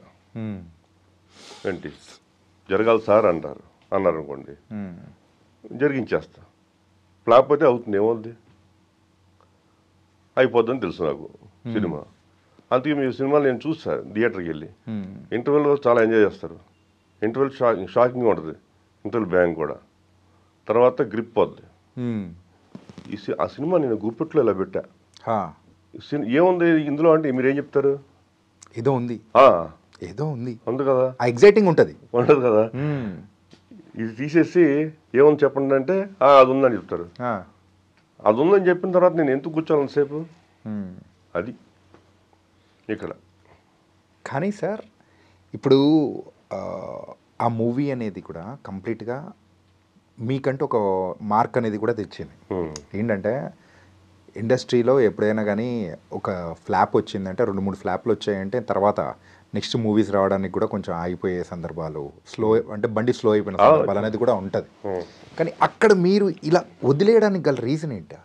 ఏంటి జరగాలి సార్ అన్నారు అనుకోండి, జరిగించేస్తా. లేకపోతే అవుతుంది, ఏమవుద్ది, అయిపోద్దని తెలుసు నాకు సినిమా. అందుకే మీ సినిమాలు నేను చూస్తాను థియేటర్కి వెళ్ళి. ఇంటర్వెల్ చాలా ఎంజాయ్ చేస్తారు. ఇంటర్వెల్ షాకింగ్ ఉంటుంది, ఇంటర్వెల్ బ్యాంగ్ కూడా. తర్వాత గ్రిప్ పోద్ది. ఆ సినిమా నేను గుప్పెట్లో ఇలా పెట్టా. ఏముంది ఇందులో అంటే మీరేం చెప్తారు? ఏదో ఉంది, ఏదో ఉంది కదా, ఎగ్జైటింగ్ ఉంటుంది కదా. ఇది తీసేసి ఏముంది చెప్పండి అంటే అది ఉందని చెప్తారు. అది ఉందని చెప్పిన తర్వాత నేను ఎందుకు కూర్చోాలని సేపు, అది ఇక్కడ. కానీ సార్ ఇప్పుడు ఆ మూవీ అనేది కూడా కంప్లీట్గా మీకంటూ ఒక మార్క్ అనేది కూడా తెచ్చింది. ఏంటంటే ఇండస్ట్రీలో ఎప్పుడైనా కానీ ఒక ఫ్లాప్ వచ్చిందంటే, 2-3 ఫ్లాప్లు వచ్చాయంటే తర్వాత నెక్స్ట్ మూవీస్ రావడానికి కూడా కొంచెం ఆగిపోయే సందర్భాలు, అంటే బండి స్లో అయిపోయిన సందర్భాలు అనేది కూడా ఉంటుంది. కానీ అక్కడ మీరు ఇలా వదిలేయడానికి గల రీజన్ ఏంటి?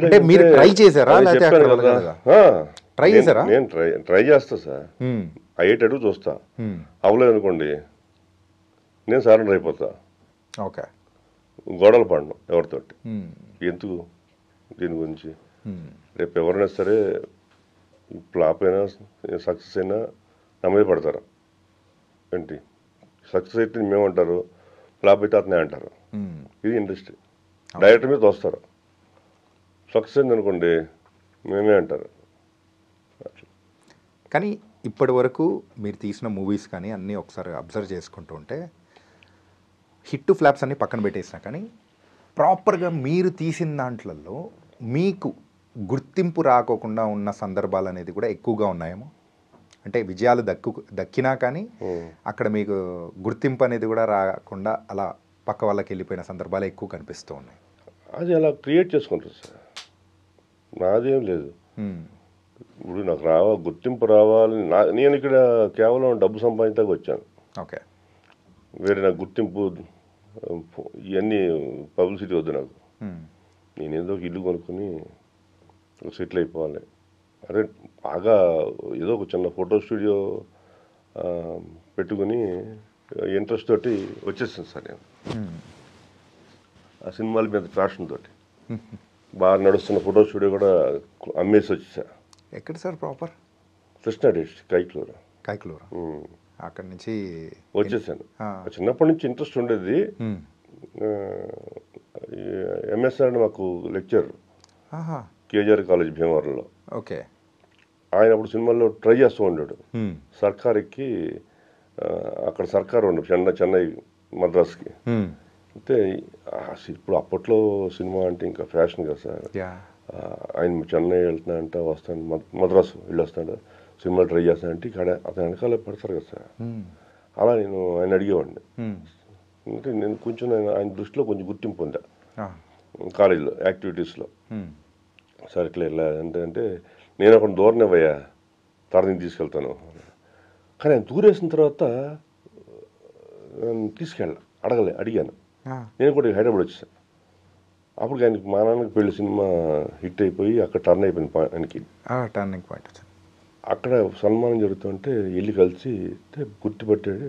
అంటే మీరు ట్రై చేశారా? ట్రై చేశారా? నేను ట్రై చేస్తా సార్, అయ్యేటట్టు చూస్తా. అవ్వలేదు అనుకోండి నేను సరెండర్ అయిపోతా. ఓకే, గొడవలు పడను ఎవరితోటి. ఎందుకు దీని గురించి? రేపు ఎవరైనా సరే ఫ్లాప్ అయినా సక్సెస్ అయినా నా మీద పడతారు. ఏంటి సక్సెస్ అయితే మేమంటారు, ఫ్లాప్ అయితే అతనే అంటారు. ఇది ఇండస్ట్రీ. డైరెక్టర్ మీద తోస్తారు. సక్సెస్ అయింది అనుకోండి మేమే అంటారు. కానీ ఇప్పటి వరకు మీరు తీసిన మూవీస్ కానీ అన్నీ ఒకసారి అబ్జర్వ్ చేసుకుంటూ ఉంటే హిట్ ఫ్లాప్స్ అన్నీ పక్కన పెట్టేసినా కానీ ప్రాపర్గా మీరు తీసిన దాంట్లలో మీకు గుర్తింపు రాకోకుండా ఉన్న సందర్భాలు అనేది కూడా ఎక్కువగా ఉన్నాయేమో. అంటే విజయాలు దక్కినా కానీ అక్కడ మీకు గుర్తింపు అనేది కూడా రాకుండా అలా పక్క వాళ్ళకి వెళ్ళిపోయిన సందర్భాలు ఎక్కువ కనిపిస్తూ ఉన్నాయి. అది అలా క్రియేట్ చేసుకుంటారు సార్, నాదేం లేదు. ఇప్పుడు నాకు గుర్తింపు రావాలి, నేను ఇక్కడ కేవలం డబ్బు సంపాదించడానికి వచ్చాను. ఓకే. వేరే నాకు గుర్తింపు ఇవన్నీ పబ్లిసిటీ వద్దు నాకు. నేను ఏదో ఒక ఇల్లు కొనుక్కొని సెటిల్ అయిపోవాలి. అదే బాగా ఏదో ఒక చిన్న ఫోటో స్టూడియో పెట్టుకుని ఇంట్రెస్ట్ తోటి వచ్చేసాను సార్ నేను. ఆ సినిమాల మీద ప్యాషన్ తోటి బాగా నడుస్తున్న ఫోటో స్టూడియో కూడా అమ్మేసి వచ్చేసా. ఎక్కడ sir proper? Krishna district Kaikaluru. అక్కడి నుంచి వచ్చేసాను. చిన్నప్పటి నుంచి ఇంట్రెస్ట్ ఉండేది. ఎంఎస్ఆర్ అని మాకు లెక్చర్ కేజీఆర్ కాలేజ్ భీమవరంలో. ఓకే. ఆయన అప్పుడు సినిమాల్లో ట్రై చేస్తూ ఉన్నాడు. సర్కార్కి అక్కడ సర్కార్ ఉండు చెన్నై మద్రాస్కి. అంటే ఇప్పుడు అప్పట్లో సినిమా అంటే ఇంకా ఫ్యాషన్ కదా సార్. ఆయన చెన్నై వెళ్తున్నా అంటే వస్తాను, మద్రాసు వెళ్ళి వస్తాడు, సినిమాలు ట్రై చేస్తానంటే ఇక్కడ అతను వెనకాల పెడతారు కదా సార్. అలా నేను ఆయన అడిగేవాడిని. అంటే నేను కొంచెం ఆయన దృష్టిలో కొంచెం గుర్తింపు పొందా కాలేజీలో యాక్టివిటీస్లో. సార్ ఇట్లా ఇలా అంటే నేను అక్కడ దూరనే పోయా, తరని తీసుకెళ్తాను. కానీ ఆయన దూరేసిన తర్వాత అడిగాను. నేను కూడా హైదరాబాద్ వచ్చేసాను. అప్పుడు ఆయనకి మా నాన్నకి పెళ్లి సినిమా హిట్ అయిపోయి అక్కడ టర్న్ అయిపోయింది ఆయనకి. Turning point. అక్కడ సన్మానం జరుగుతుంటే వెళ్ళి కలిసి గుర్తుపట్టాడు.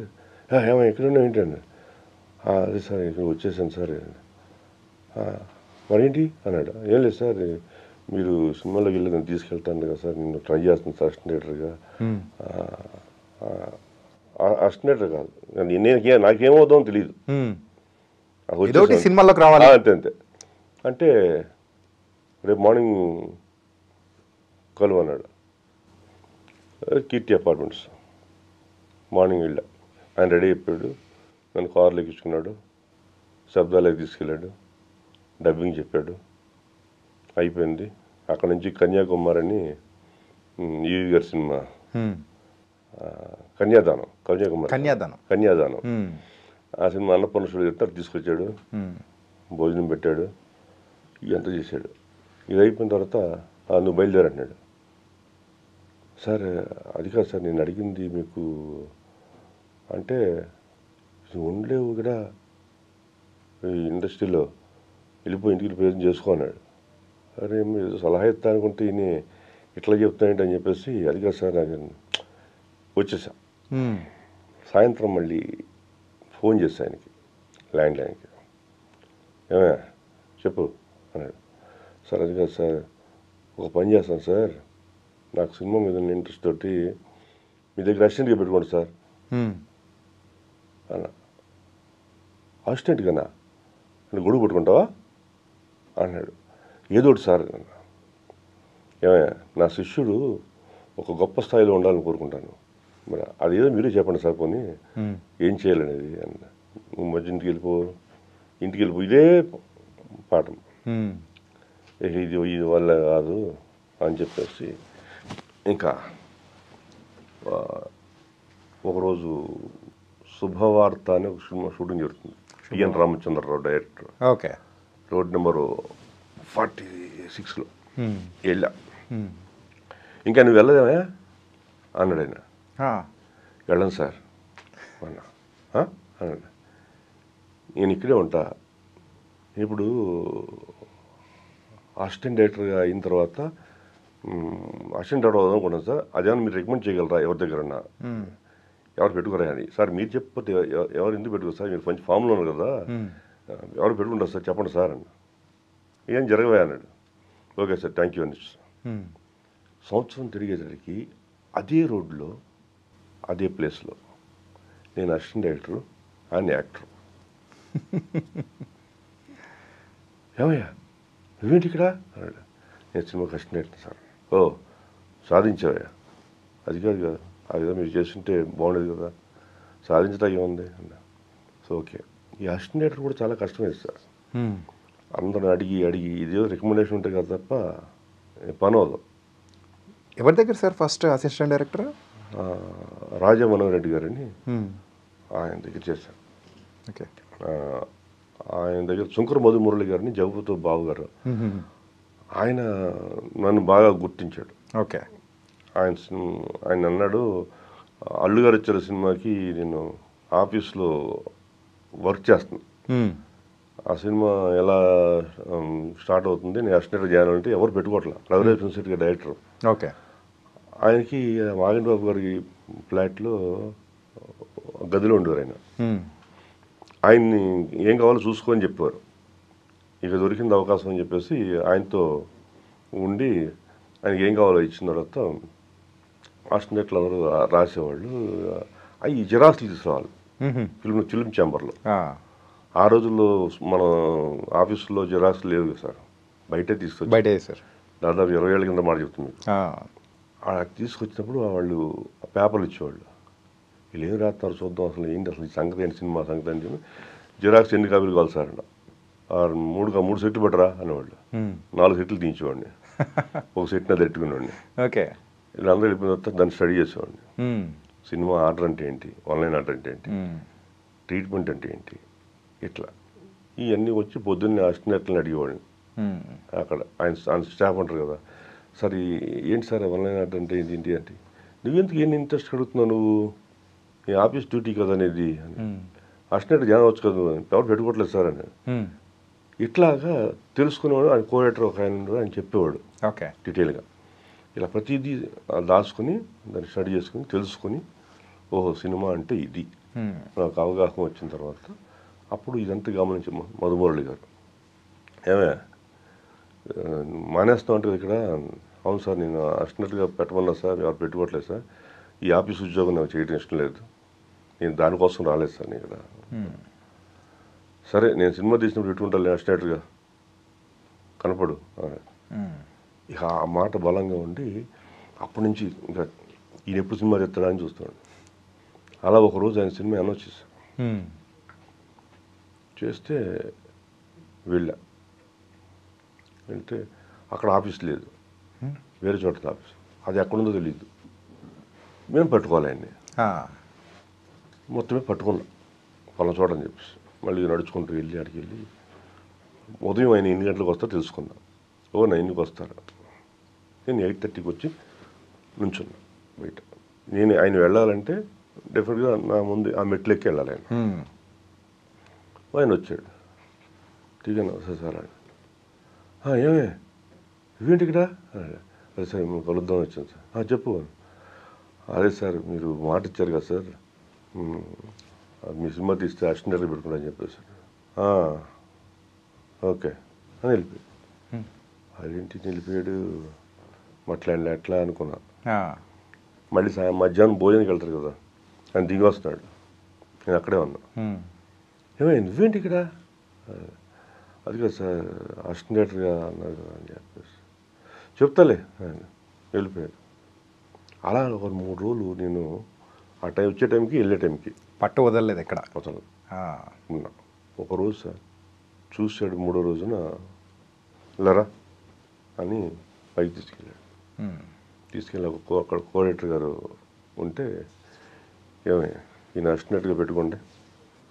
ఏమో ఎక్కడున్నా ఏంటండి? అదే సార్ ఇక్కడ వచ్చేసాను సార్. మరేంటి అన్నాడు. ఏం లేదు సార్, మీరు సినిమాలోకి వెళ్ళి నేను తీసుకెళ్తాను కదా సార్, నేను ట్రై చేస్తాను సార్ అసిస్టెంట్ డైరెక్టర్గా. అసిస్టెంట్ డైరెక్టర్ కాదు, నేను నాకేమవుతామో తెలియదు, సినిమాలోకి రావాలి అంతే. అంటే రేపు మార్నింగ్ కలువు అన్నాడు. కీర్తి అపార్ట్మెంట్స్ మార్నింగ్ వెళ్ళా. ఆయన రెడీ అయిపోయాడు, నన్ను కార్లో ఎక్కించుకున్నాడు, శబ్దాలకు తీసుకెళ్ళాడు, డబ్బింగ్ చెప్పాడు, అయిపోయింది. అక్కడ నుంచి కన్యాకుమారి అని ఈవి గారి సినిమా కన్యాదానం ఆ సినిమా అన్నపూర్ణ స్టూడియో చెప్తే తీసుకొచ్చాడు, భోజనం పెట్టాడు, ఇదంతా చేశాడు. ఇది అయిపోయిన తర్వాత నువ్వు బయలుదేరంటున్నాడు. సార్ అది కాదు సార్ నేను అడిగింది మీకు, అంటే ఉండలేవు కూడా ఈ ఇండస్ట్రీలో, వెళ్ళిపోయి ఇంటికి ప్రయోజనం చేసుకో అన్నాడు. అరే మీరు సలహా ఇస్తా అనుకుంటే ఈయన ఇట్లా చెప్తానంటే అని చెప్పేసి అది కాదు సార్ నాకు వచ్చేసా. సాయంత్రం మళ్ళీ ఫోన్ చేశా ఆయనకి, ల్యాండ్ లైన్కి. ఏమయ్యా చెప్పు అన్నాడు. సార్ అది కాదు సార్, ఒక పని చేస్తాను సార్, నాకు సినిమా మీద ఇంట్రెస్ట్ తోటి మీ దగ్గర అసిస్టెంట్గా పెట్టుకోండి సార్ అన్న. అసిస్టెంట్గానా? నేను గొడుగు పట్టుకుంటావా అన్నాడు. ఏదోటి సార్ అన్న. ఏమయ్యా నా శిష్యుడు ఒక గొప్ప స్థాయిలో ఉండాలని కోరుకుంటాను, మరి అదేదో మీరే చెప్పండి సార్, పోనీ ఏం చేయాలనేది అన్న. నువ్వు మధ్య ఇంటికి వెళ్ళిపో, ఇదే పాఠం, ఇది వల్ల కాదు అని చెప్పేసి. ఇంకా ఒకరోజు శుభవార్త అనే ఒక సినిమా షూటింగ్ జరుగుతుంది. PN Ramachandra Rao director. Okay. Road number 46లో వెళ్ళా. ఇంకా నువ్వు వెళ్ళదేమా అన్నాడు ఆయన. వెళ్ళను సార్ అన్నా. అన్నాడు. నేను ఇక్కడే ఉంటా, ఇప్పుడు అసిస్టెంట్ డైరెక్టర్గా అయిన తర్వాత అసిస్టెంట్ డైరెక్టర్ అవుదాం అనుకున్నాను సార్, అదేమన్నా మీరు రికమెండ్ చేయగలరా ఎవరి దగ్గరన్నా? ఎవరు పెట్టుకోరా అని. సార్ మీరు చెప్పితే ఎవరు ఎందుకు పెట్టుకోరు సార్, మీరు మంచి ఫామ్లో ఉన్నారు కదా, ఎవరు పెట్టుకుంటారు సార్ చెప్పండి సార్ అన్న. ఏం జరగవా అన్నాడు. ఓకే సార్ థ్యాంక్ యూ అని. సంవత్సరం తిరిగేసరికి అదే రోడ్లో అదే ప్లేస్లో నేను అసిస్టెంట్ డైరెక్టరు, ఆయన యాక్టరు. ఏమయ్యా నువ్వేంటి ఇక్కడ అన్నాడు. నేను సినిమాకి అసిస్టెంట్ డైరెక్టర్ సార్. ఓ సాధించావయ్యా, అది కాదు కదా, అది కదా మీరు చేస్తుంటే బాగుండేది కదా, సాధించడానికి ఏముంది అన్న. So okay. ఈ అసిస్టెంట్ డైరెక్టర్ కూడా చాలా కష్టమైంది సార్. అందరూ అడిగి ఇదేదో రికమెండేషన్ ఉంటాయి కదా తప్ప పని అవదు. ఎవరి దగ్గర సార్ ఫస్ట్ అసిస్టెంట్ డైరెక్టర్? రాజా మనోహర్ రెడ్డి గారని ఆయన దగ్గర చేశాను. ఓకే. ఆయన దగ్గర శంకర మధుమురళి గారిని జగపతి బాబు గారు, ఆయన నన్ను బాగా గుర్తించాడు. ఓకే. ఆయన అన్నాడు, అల్లుగారు వచ్చారు సినిమాకి నేను ఆఫీస్లో వర్క్ చేస్తున్నాను, ఆ సినిమా ఎలా స్టార్ట్ అవుతుంది, నేను అసిస్టెంట్ చేయాలంటే ఎవరు పెట్టుకోవట్లా, రవిరాజ్ ఫిల్మ్సిటీ డైరెక్టర్. ఓకే. ఆయనకి వాగన్ బాబు గారి ఫ్లాట్లో గదిలో ఉండేవారు ఆయన. ఆయన్ని ఏం కావాలో చూసుకొని చెప్పేవారు. ఇక దొరికింది అవకాశం అని చెప్పేసి ఆయనతో ఉండి ఆయనకి ఏం కావాలో ఇచ్చిన తర్వాత అసిస్టెంట్లు అందరూ రాసేవాళ్ళు. అవి జిరాక్స్లు తీసుకురావాలి ఫిల్మ్ ఛాంబర్లో. ఆ రోజుల్లో మన ఆఫీసులో జిరాక్స్ లేవు కదా సార్, బయటే తీసుకొచ్చి దాదాపు 20 ఏళ్ళ కింద మాట చెప్తుంది. తీసుకొచ్చినప్పుడు వాళ్ళు పేపర్లు ఇచ్చేవాళ్ళు. వీళ్ళు ఏం రాస్తారు చూద్దాం, అసలు ఏంటి, అసలు ఈ సంగతి ఏంటి, సినిమా సంగతి ఏంటి, జిరాక్స్ ఎన్ని కాపీలు కావాలి సార్ అన్న. 3 సెట్లు పట్టరా అనేవాళ్ళు. 4 సెట్లు తీయించేవాడిని, ఒక సెట్ అది ఎట్టుకునేవాడిని. ఓకే. వీళ్ళందరూ వెళ్ళిపోయిన తర్వాత దాన్ని స్టడీ చేసేవాడిని. సినిమా ఆర్డర్ అంటే ఏంటి, ఆన్లైన్ ఆర్డర్ అంటే ఏంటి, ట్రీట్మెంట్ అంటే ఏంటి, ఇట్లా ఇవన్నీ వచ్చి పొద్దున్నే అసిస్టెంట్లను అడిగేవాడిని. అక్కడ ఆయన స్టాఫ్ ఉంటారు కదా, సార్ ఏంటి సార్ ఆన్లైన్ ఆర్డర్ అంటే ఏంటి అంటే, నువ్వెందుకు ఎన్ని ఇంట్రెస్ట్ అడుగుతున్నావు, నువ్వు నీ ఆఫీస్ డ్యూటీ కదా అనేది అని. అసిస్టెంట్ జానవచ్చు కదా, ఎవరు పెట్టుకోవట్లేదు సార్ అని. ఇట్లాగా తెలుసుకునేవాడు. ఆయన కోఆర్డినేటర్ ఒక ఆయన చెప్పేవాడు ఓకే డీటెయిల్గా. ఇలా ప్రతిదీ దాచుకొని దాన్ని స్టడీ చేసుకుని తెలుసుకొని, ఓహో సినిమా అంటే ఇది నాకు అవగాహన వచ్చిన తర్వాత అప్పుడు ఇదంతా గమనించి మధుమురళి గారు, ఏమే మానేస్తాం అంటే ఇక్కడ, అవును సార్ నేను అసిస్టెంట్గా పెట్టమన్నా సార్, ఎవరు పెట్టుకోవట్లేదు సార్, ఈ ఆఫీస్ ఉద్యోగం నాకు చేయడం ఇష్టం లేదు, నేను దానికోసం రాలేదు సార్ ఇక్కడ. సరే నేను సినిమా తీసినప్పుడు పెట్టుకుంటాను అసిస్టెంట్గా కనపడు. ఇక ఆ మాట బలంగా ఉండి అప్పటి నుంచి ఇంకా ఈయన ఎప్పుడు సినిమా చేస్తాడా అని చూస్తున్నాడు. అలా ఒకరోజు ఆయన సినిమా అనౌన్స్ చేశాను. చేస్తే వెళ్తే అక్కడ ఆఫీస్ లేదు, వేరే చోట ఆఫీస్, అది ఎక్కడుందో తెలియదు. మేము పట్టుకోవాలి ఆయన్ని, మొత్తమే పట్టుకున్నాం పలానా చోట అని చెప్పేసి. మళ్ళీ నడుచుకుంటూ వెళ్ళి అడిగి వెళ్ళి ఉదయం ఆయన ఎన్ని గంటలకు వస్తారో తెలుసుకున్నాం. 9కి వస్తారు, నేను 8:30కి వచ్చి నుంచున్నా బయట. నేను ఆయన వెళ్ళాలంటే డెఫినెట్గా నా ముందు ఆ మెట్లు ఎక్కి వెళ్ళాలి ఆయన. ఆయన వచ్చాడు, దిగాను సార్ అని. ఏమే ఇవేంటి ఇక్కడ, అదే సార్ మేము కలుద్దాం వచ్చాను సార్. చెప్పు. అదే సార్ మీరు మాట ఇచ్చారు కదా సార్, మీ సినిమా తీస్తే అసిస్టెంట్గా పెట్టుకుంటా అని చెప్పేసి. ఓకే అని వెళ్ళిపోయాడు. అదేంటి వెళ్ళిపోయాడు, మాట్లాడలే ఎట్లా అనుకున్నా. మళ్ళీ మధ్యాహ్నం భోజనానికి వెళ్తారు కదా, ఆయన దిగి వస్తున్నాడు, నేను అక్కడే ఉన్నా. ఏమైంది నువ్వేంటి ఇక్కడ, అది కదా సార్ అసిస్టెంట్గా అన్నారు కదా అని చెప్పేసి. చెప్తాలే ఆయన వెళ్ళిపోయాడు. అలా ఒక 3 రోజులు నేను ఆ టైం వచ్చే టైంకి వెళ్ళే టైంకి పట్టు వదలలేదు ఎక్కడ వదలదు ఉన్నా. ఒకరోజు సార్ చూశాడు, 3వ రోజున లరా అని పైకి తీసుకెళ్ళాడు. తీసుకెళ్ళి అక్కడ కోఆర్డినేటర్ గారు ఉంటే, ఏమే ఈయన అసిస్టెంట్గా పెట్టుకోండి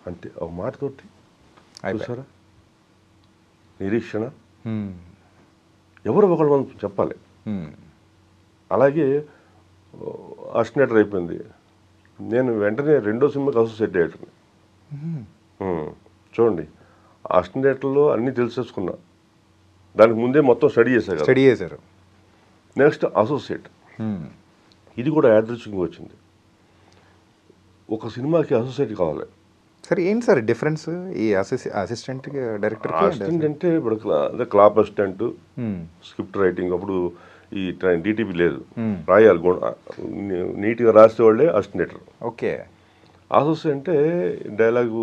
అంటే ఒక మాటతోటి చూసారా నిరీక్షణ, ఎవరు ఒకళ్ళు మనం చెప్పాలి. అలాగే అసిస్టెంట్ అయిపోయింది. నేను వెంటనే 2వ సినిమాకి అసోసియేట్ అయ్యాడు. చూడండి అసిస్టెంట్లో అన్నీ తెలిసేసుకున్నా, దానికి ముందే మొత్తం స్టడీ చేశారు. నెక్స్ట్ అసోసియేట్, ఇది కూడా యాదృచ్ఛికంగా వచ్చింది. ఒక సినిమాకి అసోసియేట్ కావాలి. సరే ఏంటి సార్ డిఫరెన్స్ ఈ అసిస్టెంట్ డైరెక్టర్? అసిస్టెంట్ అంటే ఇప్పుడు అదే క్లాప్ అసిస్టెంట్, స్క్రిప్ట్ రైటింగ్. అప్పుడు ఈ డిటిపి లేదు, రాయాలి నీట్గా రాసేవాళ్ళే అసిస్టెంట్. ఓకే. అసోసియేట్ అంటే డైలాగు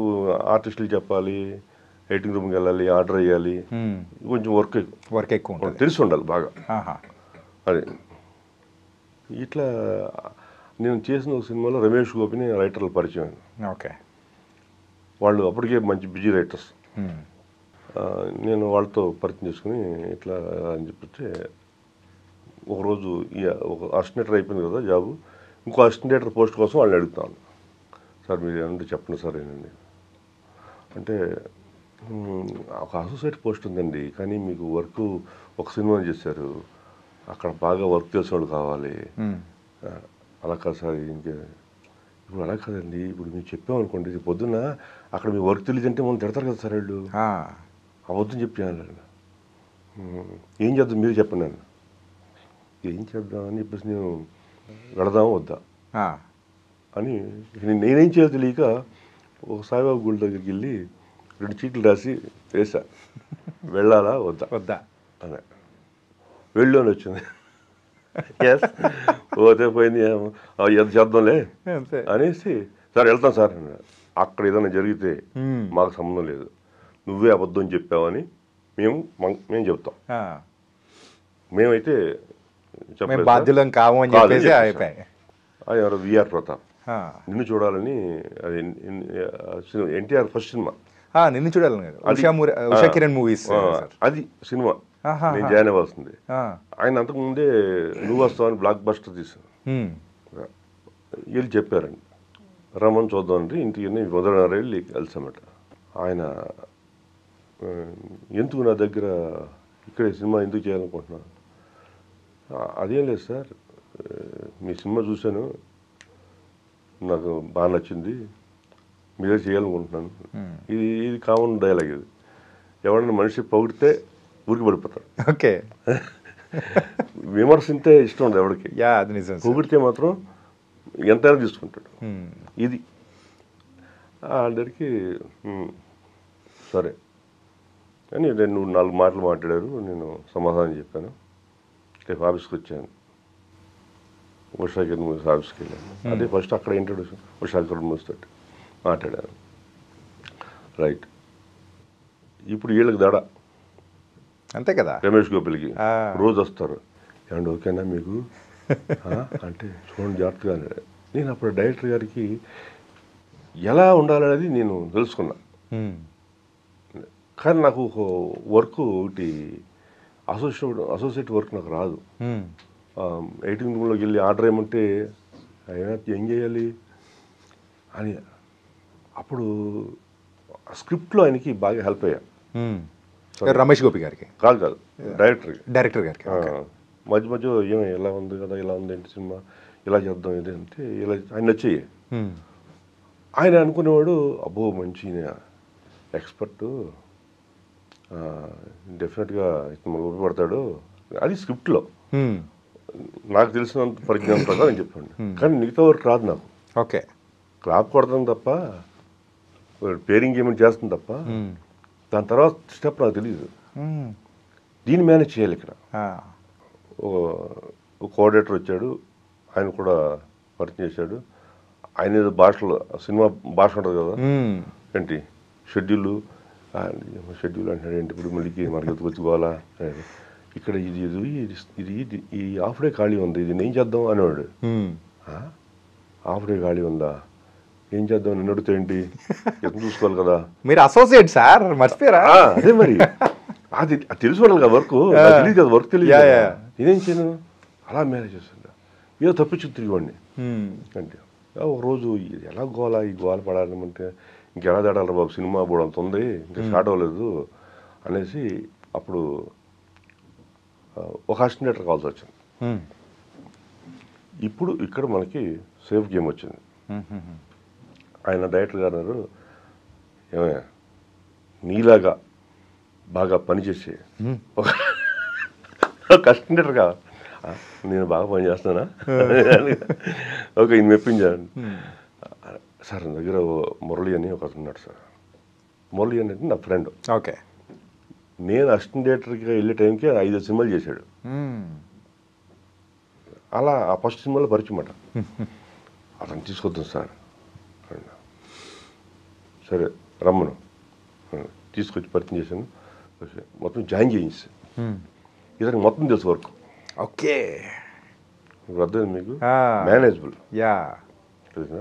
ఆర్టిస్టులు చెప్పాలి, ఎడిటింగ్ రూమ్కి వెళ్ళాలి, ఆర్డర్ వేయాలి, కొంచెం వర్క్ ఎక్కువ తెలిసి ఉండాలి బాగా. అదే ఇట్లా నేను చేసిన ఒక సినిమాలో రమేష్ గోపిని రైటర్లు పరిచయం. ఓకే. వాళ్ళు అప్పటికే మంచి బిజీ రైటర్స్. నేను వాళ్ళతో పరిచయం చేసుకుని ఇట్లా అని చెప్పితే ఒకరోజు ఒక అసిస్టెంట్ అయిపోయింది కదా జాబు, ఇంకో అసిస్టెంట్ పోస్ట్ కోసం వాళ్ళని అడుగుతాను. సార్ మీరు ఏమంటే చెప్పండి సార్ ఏంటండి అంటే, ఒక అసోసియేట్ పోస్ట్ ఉందండి, కానీ మీకు వర్క్ ఒక సినిమా చేశారు, అక్కడ బాగా వర్క్ చేసేవాళ్ళు కావాలి, అలా కాదు సార్, ఇంకా ఇప్పుడు అలా కాదండి, ఇప్పుడు మీరు చెప్పామనుకోండి పొద్దున్న అక్కడ మీ వర్క్ తెలియదంటే మనం తిడతారు కదా సార్ వాళ్ళు, అవద్దని చెప్పాను. ఏం చేద్దాం మీరు చెప్పండి అన్న. ఏం చేద్దాం అని చెప్పేసి నేను వెళదామా వద్దా అని నేనేం చేయాలో తెలియక ఒక సాయిబాబా గుడి దగ్గరికి వెళ్ళి 2 చీట్లు రాసి వేసా, వెళ్ళాలా వద్దా అదే. వెళ్ళు అని వచ్చింది. ఎస్ పోతే పోయింది, ఎంత చేద్దాంలే అనేసి సార్ వెళ్తాం సార్ అన్న. అక్కడ ఏదైనా జరిగితే మాకు సంబంధం లేదు, నువ్వే అబద్ధం చెప్పావని మేము చెప్తాం. మేమైతే బాధ్యులం కాము అని చెప్పేసి ఎవరు విఆర్ ప్రతాప్ నిన్ను చూడాలని, అది ఎన్టీఆర్ ఫస్ట్ సినిమా నిన్ను చూడాలని, ఉషా కిరణ్ మూవీస్ అది సినిమా నేను జాయిన్ అవ్వాల్సింది. ఆయన అంతకుముందే నువ్వు వస్తావని బ్లాక్ బస్టర్ తీసాను. వీళ్ళు చెప్పారండి రమ్మని చూద్దామంటే ఇంటికి మొదలైన వెళ్ళి కలిసామట. ఆయన ఎందుకు నా దగ్గర ఇక్కడే సినిమా ఎందుకు చేయాలనుకుంటున్నా, అదేం లేదు సార్, మీ సినిమా చూశాను, నాకు బాగా నచ్చింది, మీరే చేయాలనుకుంటున్నాను. ఇది కామన్ డైలాగ్. ఇది ఎవరన్నా మనిషి పొగిడితే ఊరికి పడిపోతాడు. ఓకే, విమర్శింటే ఇష్టం ఉండదు ఎవరికి, పొగిడితే మాత్రం ఎంతైనా తీసుకుంటాడు. ఇది అందరికి సరే అని 2-4 మాటలు మాట్లాడారు. నేను సమాధానం చెప్పాను. రేపు ఆఫీస్కి వచ్చాను, ఉషా కిరణ్ మూవీస్ ఆఫీస్కి వెళ్ళాను. అదే ఫస్ట్ అక్కడ ఇంట్రొడ్యూషన్ ఉషా కిరణ్ మూవీస్ తోటి మాట్లాడాను. రైట్, ఇప్పుడు వీళ్ళకి దడ అంతే కదా, రమేష్ గోపిల్కి రోజు వస్తారు, ఏమంటే ఓకేనా మీకు అంటే చూడండి జాగ్రత్తగా. నేను అప్పుడు డైరెక్టర్ గారికి ఎలా ఉండాలనేది నేను తెలుసుకున్నా. కానీ నాకు ఒక వర్క్ ఒకటి అసోసియేట్ వర్క్ నాకు రాదు. ఎడిటింగ్ రూమ్లోకి వెళ్ళి ఆర్డర్ ఏమంటే అయినా ఏం చేయాలి అని అప్పుడు స్క్రిప్ట్లో ఆయనకి బాగా హెల్ప్ అయ్యా. రమేష్ గోపి గారికి కాదు డైరెక్టర్ గారికి మధ్య మధ్య ఏమో ఎలా ఉంది కదా, ఇలా ఉంది ఏంటి సినిమా, ఇలా చేద్దాం ఇది అంటే ఇలా ఆయన వచ్చేయి. ఆయన అనుకునేవాడు అబ్బో మంచి ఎక్స్పర్టు, డెఫినెట్గా మనకు ఉపయోగపడతాడు. అది స్క్రిప్ట్లో నాకు తెలిసినంత పరిజ్ఞానం ప్రకారం చెప్పండి. కానీ మిగతా వర్క్ రాదు నాకు. ఓకే, క్లాప్ కొడతాను తప్ప, పేరింగ్ ఏమైనా చేస్తుంది తప్ప, దాని తర్వాత స్టెప్ నాకు తెలియదు. దీన్ని మేనేజ్ చేయాలి. ఇక్కడ ఒక కోఆర్డినేటర్ వచ్చాడు, ఆయన కూడా పరిచయం చేశాడు. ఆయన ఏదో భాషలో సినిమా భాష ఉంటుంది కదా, ఏంటి షెడ్యూల్ అంటాడు, ఏంటి ఇప్పుడు మళ్ళీ మనకి ఎత్తుకొచ్చుకోవాలా, ఇక్కడ ఇది ఈ హాఫ్ డే ఖాళీ ఉంది, ఇది ఏం చేద్దాం అనేవాడు. హాఫ్ డే ఖాళీ ఉందా, ఏం చేద్దాం నిన్ను అడిగితే ఏంటి, ఎత్తు చూసుకోవాలి కదా. మీరు అసోసియేట్ సార్, మర్చిపోయారా? అదే మరి అది తెలుసుకోవాలి కదా, వర్క్ తెలియదు కదా, వర్క్ తెలియదు. నేనేం చేయను, అలా మేనేజ్ చేస్తుంటా, ఏదో తప్పించు తిరిగివాడిని. అంటే ఒకరోజు ఎలా ఈ గోల పడాలంటే ఇంకెలా తేడాలి బాబు, సినిమా బోర్డు అంత ఉంది, ఇంకా స్టార్ట్ అవ్వలేదు అనేసి అప్పుడు ఒక అసిస్టెంట్ కావాల్సి వచ్చింది. ఇప్పుడు ఇక్కడ మనకి సేఫ్ గేమ్ వచ్చింది. ఆయన డైరెక్టర్ గారు అన్నారు, ఏమయ్యా నీలాగా బాగా పనిచేసే ఒక అసిస్టెంట్గా నేను బాగా పని చేస్తానా, ఓకే ఈయన మెప్పించాను సార్. నా దగ్గర మురళి అని ఒక ఉన్నాడు సార్. మురళి అనేది నా ఫ్రెండ్. ఓకే, నేను అసిస్టెంట్ డైరెక్టర్గా వెళ్ళే టైంకి 5 సినిమాలు చేశాడు. అలా ఆ ఫస్ట్ సినిమాలో పరిచయం అన్నమాట. అతను తీసుకొద్దాం సార్, సరే రమ్మను తీసుకొచ్చి పరిచయం చేశాను. ఓకే, మొత్తం జాయిన్ చేయించి ఇతనికి మొత్తం తెలుసు వర్క్. ఓకే, ఇప్పుడు అర్థం మీకు మేనేజబుల్. తెలిసిన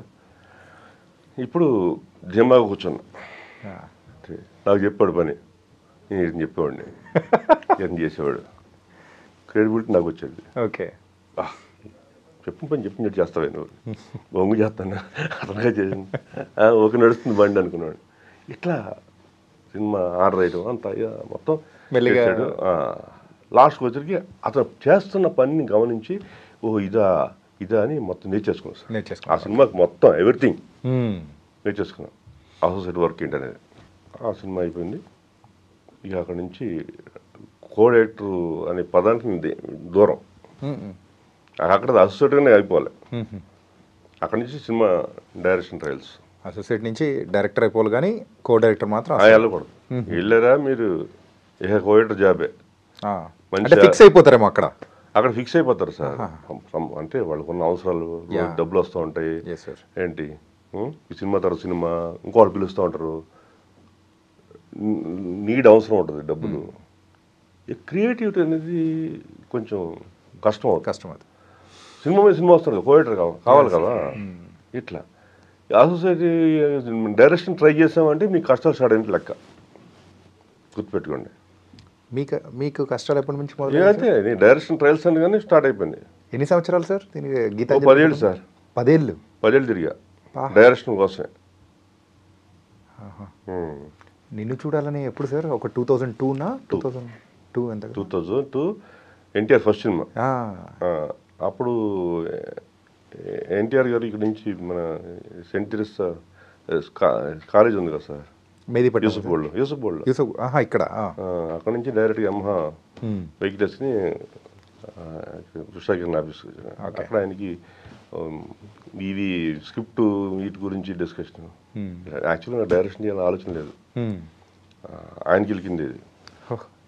ఇప్పుడు జిమ్మాగా కూర్చున్నా, నాకు చెప్పాడు పని, నేను ఇతను చెప్పేవాడిని, ఇతను చేసేవాడు, క్రెడిబిలిటీ నాకు వచ్చేది. ఓకే, చెప్పిన పని చెప్పినట్టు చేస్తావే నువ్వు, బొంగు చేస్తాను అతనిగా చేసింది, ఓకే నడుస్తుంది బండి అనుకున్నాడు. ఇట్లా సినిమా ఆర్డర్ అయ్యడం అంతా మొత్తం చేశాడు. లాస్ట్కి వచ్చరికి అతను చేస్తున్న పనిని గమనించి, ఓ ఇదా ఇదా అని మొత్తం నేర్చేసుకున్నాం సార్. ఆ నేర్చేసుకున్నాను. సినిమాకి మొత్తం ఎవ్రీథింగ్ నేర్చేసుకున్నాం. అసోసియేట్ వర్క్ ఏంటి అనేది. ఆ సినిమా అయిపోయింది. ఇక అక్కడి నుంచి కో డైరెక్టర్ అనే పదానికి దూరం. అక్కడ అసోసియేట్గానే అయిపోవాలి. అక్కడి నుంచి సినిమా డైరెక్షన్ ట్రయల్స్. అసోసియేట్ నుంచి డైరెక్టర్ అయిపోవాలి, కానీ కో డైరెక్టర్ మాత్రం వెళ్ళకూడదు. వెళ్ళారా మీరు ఇక కో డైరెక్టర్ జాబే. అంటే ఫిక్స్ అయిపోతారేమో అక్కడ. అక్కడ ఫిక్స్ అయిపోతారు సార్. అంటే వాళ్ళకున్న అవసరాలు, డబ్బులు వస్తూ ఉంటాయి. ఏంటి ఈ సినిమా తర్వాత సినిమా ఇంకోటి పిలుస్తూ ఉంటారు. నీడ్ అవసరం ఉంటుంది డబ్బులు. క్రియేటివిటీ అనేది కొంచెం కష్టం అవుతుంది. సినిమా మీద సినిమా వస్తుంది, కో డైరెక్టర్ కావాలి కదా. ఇట్లా అసోసియేట్ డైరెక్షన్ ట్రై చేసామంటే మీకు కష్టాలు స్టార్ట్ అయినట్టు లెక్క. గుర్తుపెట్టుకోండి. మీకు కష్టాలు ఎప్పటి నుంచి మొదలు? అయితే నేను డైరెక్షన్ ట్రయల్స్ అని కానీ స్టార్ట్ అయిపోయింది. ఎన్ని సంవత్సరాలు సార్ దీనికి? గీత 10 ఏళ్ళు సార్. 10 ఏళ్ళు తిరిగా డైరెక్షన్ కోసమే. నిన్ను చూడాలని ఎప్పుడు సార్? ఒక 2002నా? 2002 ఎంత? 2002 ఎన్టీఆర్ ఫస్ట్ సినిమా. అప్పుడు ఎన్టీఆర్ గారు ఇక్కడ నుంచి మన సెంట్ తెరెస్సా కాలేజ్ ఉంది కదా సార్, యూసుఫ్ బోర్డ్లో ఇక్కడ. అక్కడ నుంచి డైరెక్ట్గా యమహా వెహికల్ వేసుకుని కృష్ణాగిరి ఆఫీస్. అక్కడ ఆయనకి ఇది స్క్రిప్ట్ వీటి గురించి డిస్కషన్. యాక్చువల్గా డైరెక్షన్ చేయాలని ఆలోచన లేదు, ఆయనకి గెలికింది ఇది.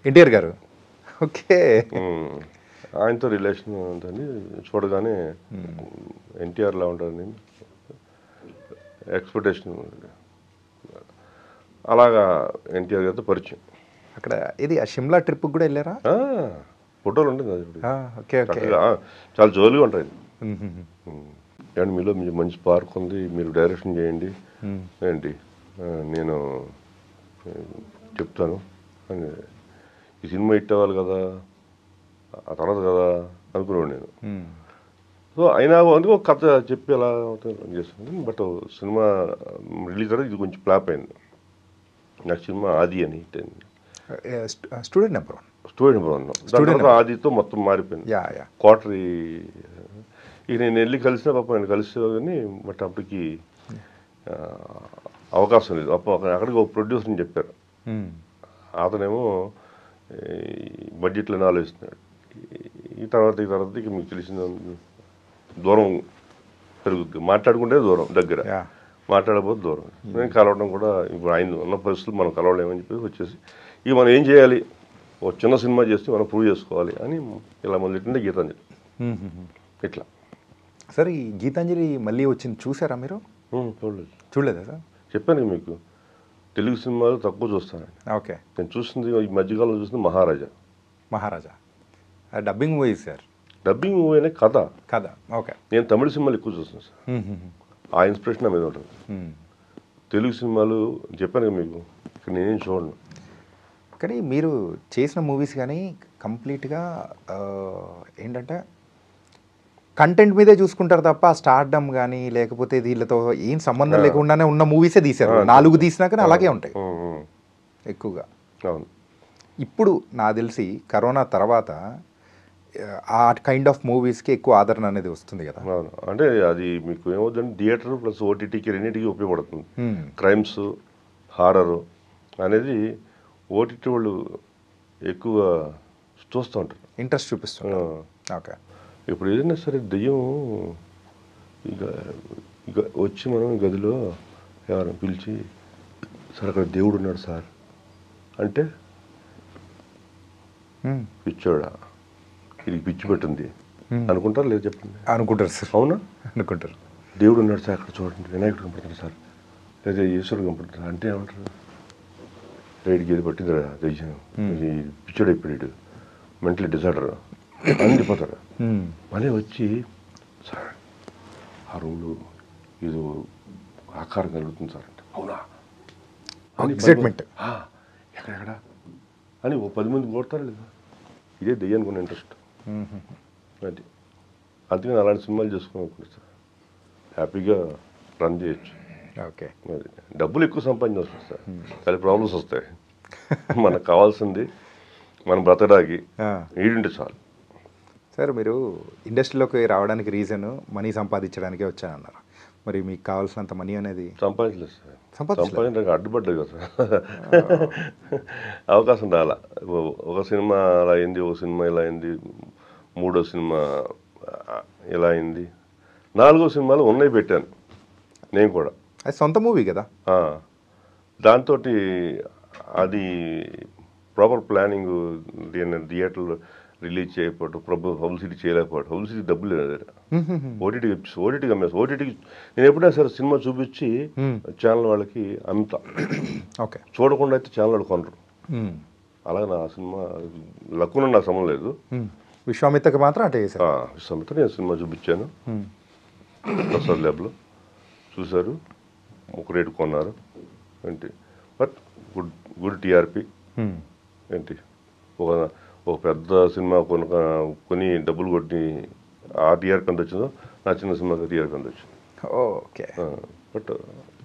ఎన్టీఆర్ గారు. ఓకే. ఆయనతో రిలేషన్ ఉంటుంది. చూడగానే ఎన్టీఆర్లా ఉంటారని ఎక్స్పెక్టేషన్. అలాగా ఎన్టీఆర్ గారితో పరిచయం. అక్కడ ఇది ఆ షిమ్లా ట్రిప్ కూడా వెళ్ళారా? ఫోటోలు ఉంటుంది అది. Okay okay. చాలా జోలుగా ఉంటాయి. అండ్ మీలో మంచి పార్క్ ఉంది, మీరు డైరెక్షన్ చేయండి ఏంటి, నేను చెప్తాను అని. ఈ సినిమా హిట్ అవ్వాలి కదా, ఆ తర్వాత కదా అనుకున్నాను నేను. సో అయినా అందుకు ఒక కథ చెప్పి అలా చేస్తాను. బట్ సినిమా రిలీజ్ తర్వాత ఇది కొంచెం ఫ్లాప్ అయింది. నాకు సినిమా ఆది అని హిట్ అయింది. Student number 1. దాని తర్వాత ఆదితో మొత్తం మారిపోయింది. క్వార్టర్. ఇక నేను వెళ్ళి కలిసిన పాప, నేను కలిసేవాడిని. బట్ అప్పటికి అవకాశం లేదు. అక్కడికి ఒక ప్రొడ్యూసర్ని చెప్పారు. అతనేమో బడ్జెట్లను ఆలోచిస్తున్నాడు. ఈ తర్వాత ఇక మీకు తెలిసిన దూరం పెరుగుద్ది. మాట్లాడుకుంటే దూరం, దగ్గర మాట్లాడకపోతే దూరం. నేను కలవడం కూడా ఇప్పుడు ఆయన ఉన్న పరిస్థితులు మనం కలవలేమని చెప్పేసి వచ్చేసి ఇక మనం ఏం చేయాలి, ఒక చిన్న సినిమా చేస్తే మనం ప్రూవ్ చేసుకోవాలి అని ఇలా మొదలెట్టిందే గీతాంజలి. ఇట్లా సార్ ఈ గీతాంజలి మళ్ళీ వచ్చింది, చూసారా మీరు? చూడలేదా సార్? చెప్పాను మీకు, తెలుగు సినిమాలు తక్కువ చూస్తానండి. ఓకే. నేను చూసింది ఈ మధ్యకాలంలో చూసింది Maharaja. Dubbing movie sir. Dubbing movie అనే కథ. ఓకే. నేను తమిళ సినిమాలు ఎక్కువ చూస్తాను సార్. ఆ ఇన్స్పిరేషన్ నా మీద ఉంటుంది. తెలుగు సినిమాలు చెప్పాను కదా మీకు, ఇక్కడ నేనేం చూడను. కానీ మీరు చేసిన మూవీస్ కానీ కంప్లీట్గా ఏంటంటే కంటెంట్ మీదే చూసుకుంటారు తప్ప స్టార్డమ్ కానీ లేకపోతే వీళ్ళతో ఏం సంబంధం లేకుండానే ఉన్న మూవీసే తీశారు. 4 తీసినా కానీ అలాగే ఉంటాయి ఎక్కువగా. అవును. ఇప్పుడు నాకు తెలిసి కరోనా తర్వాత ఆ కైండ్ ఆఫ్ మూవీస్కి ఎక్కువ ఆదరణ అనేది వస్తుంది కదా. అవును. అంటే అది మీకు ఏమవుతుందంటే థియేటర్ ప్లస్ ఓటీటీకి రెండింటికి ఉపయోగపడుతుంది. క్రైమ్స్, హారరు అనేది ఓటీటీ వాళ్ళు ఎక్కువ చూస్తూ ఉంటారు, ఇంట్రెస్ట్ చూపిస్తున్నారు. ఓకే. ఇప్పుడు ఏదైనా సరే దెయ్యం ఇక వచ్చి మనం గదిలో ఎవరైనా పిలిచి సార్ అక్కడ దేవుడు ఉన్నాడు సార్ అంటే పిచ్చోడా ఇది పిచ్చి పెట్టింది అనుకుంటారు లేదు చెప్పండి? అనుకుంటారు సార్. అవునా? అనుకుంటారు. దేవుడు ఉన్నాడు సార్ అక్కడ చూడండి, వినాయకుడు కనపడుతుంది సార్, లేదా ఈశ్వరుడు కనపడుతుంది అంటే ఏమంటారు? రైడ్కి ఏది పట్టింది దెయ్యం, పిచ్చోడు అయిపోయాడు, మెంటల్ డిజార్డర్ అందిపోతారు. మళ్ళీ వచ్చి సార్ ఆ రూమ్లో ఏదో ఆకారం కలుగుతుంది సార్ అంటే అవునా ఎక్సైట్మెంట్ ఎక్కడెక్కడ అని ఓ 10 మంది కొడతారు లేదా, ఇదే దెయ్యానికి ఉన్న ఇంట్రెస్ట్. అది అందుకని అలాంటి సినిమాలు చేసుకుని సార్ హ్యాపీగా రన్ చేయొచ్చు. ఓకే. అది డబ్బులు ఎక్కువ సంపాదించాల్సి వస్తుంది సార్, చాలా ప్రాబ్లమ్స్ వస్తాయి. మనకు కావాల్సింది మనం బ్రతకడానికి ఈడుంటే చాలు. సార్ మీరు ఇండస్ట్రీలోకి రావడానికి రీజన్ మనీ సంపాదించడానికే వచ్చానన్నారు. మరి మీకు కావాల్సినంత మనీ అనేది సంపాదించలేదు సార్. సంపాదించడానికి అడ్డుపడ్డది కదా సార్. అవకాశం రాలా. ఒక సినిమా అలా అయింది, ఒక సినిమా ఇలా అయింది, మూడో సినిమా ఇలా అయింది, 4వ సినిమాలు ఉన్నాయి పెట్టాను నేను కూడా. అది సొంత మూవీ కదా. దాంతో అది ప్రాపర్ ప్లానింగ్, దీన్ని థియేటర్లో రిలీజ్ చేయకపోవడం, పబ్లిసిటీ చేయలేకపోవడం, పబ్లిసిటీ డబ్బులు లేదు. ఓటీటీకి అమ్మేసి, ఓటీటీకి నేను ఎప్పుడైనా సరే సినిమా చూపించి ఛానల్ వాళ్ళకి అమ్ముతా. ఓకే, చూడకుండా అయితే ఛానల్ వాళ్ళు కొనరు. అలాగే నా సినిమా లక్కున నాకు సంబంధం లేదు. విశ్వామిత్రకి మాత్రం అంటే విశ్వామిత్ర నేను సినిమా చూపించాను ప్రసాద్ ల్యాబ్లో, చూశారు, ఒక రేటు కొన్నారు ఏంటి. బట్ గుడ్ టీఆర్పీ ఏంటి. ఒక పెద్ద సినిమా కొని డబ్బులు కొట్టి ఆ టీఆర్పీ ఎంత వచ్చిందో నా చిన్న సినిమాకి టీఆర్పీ ఎంత వచ్చింది. ఓకే, బట్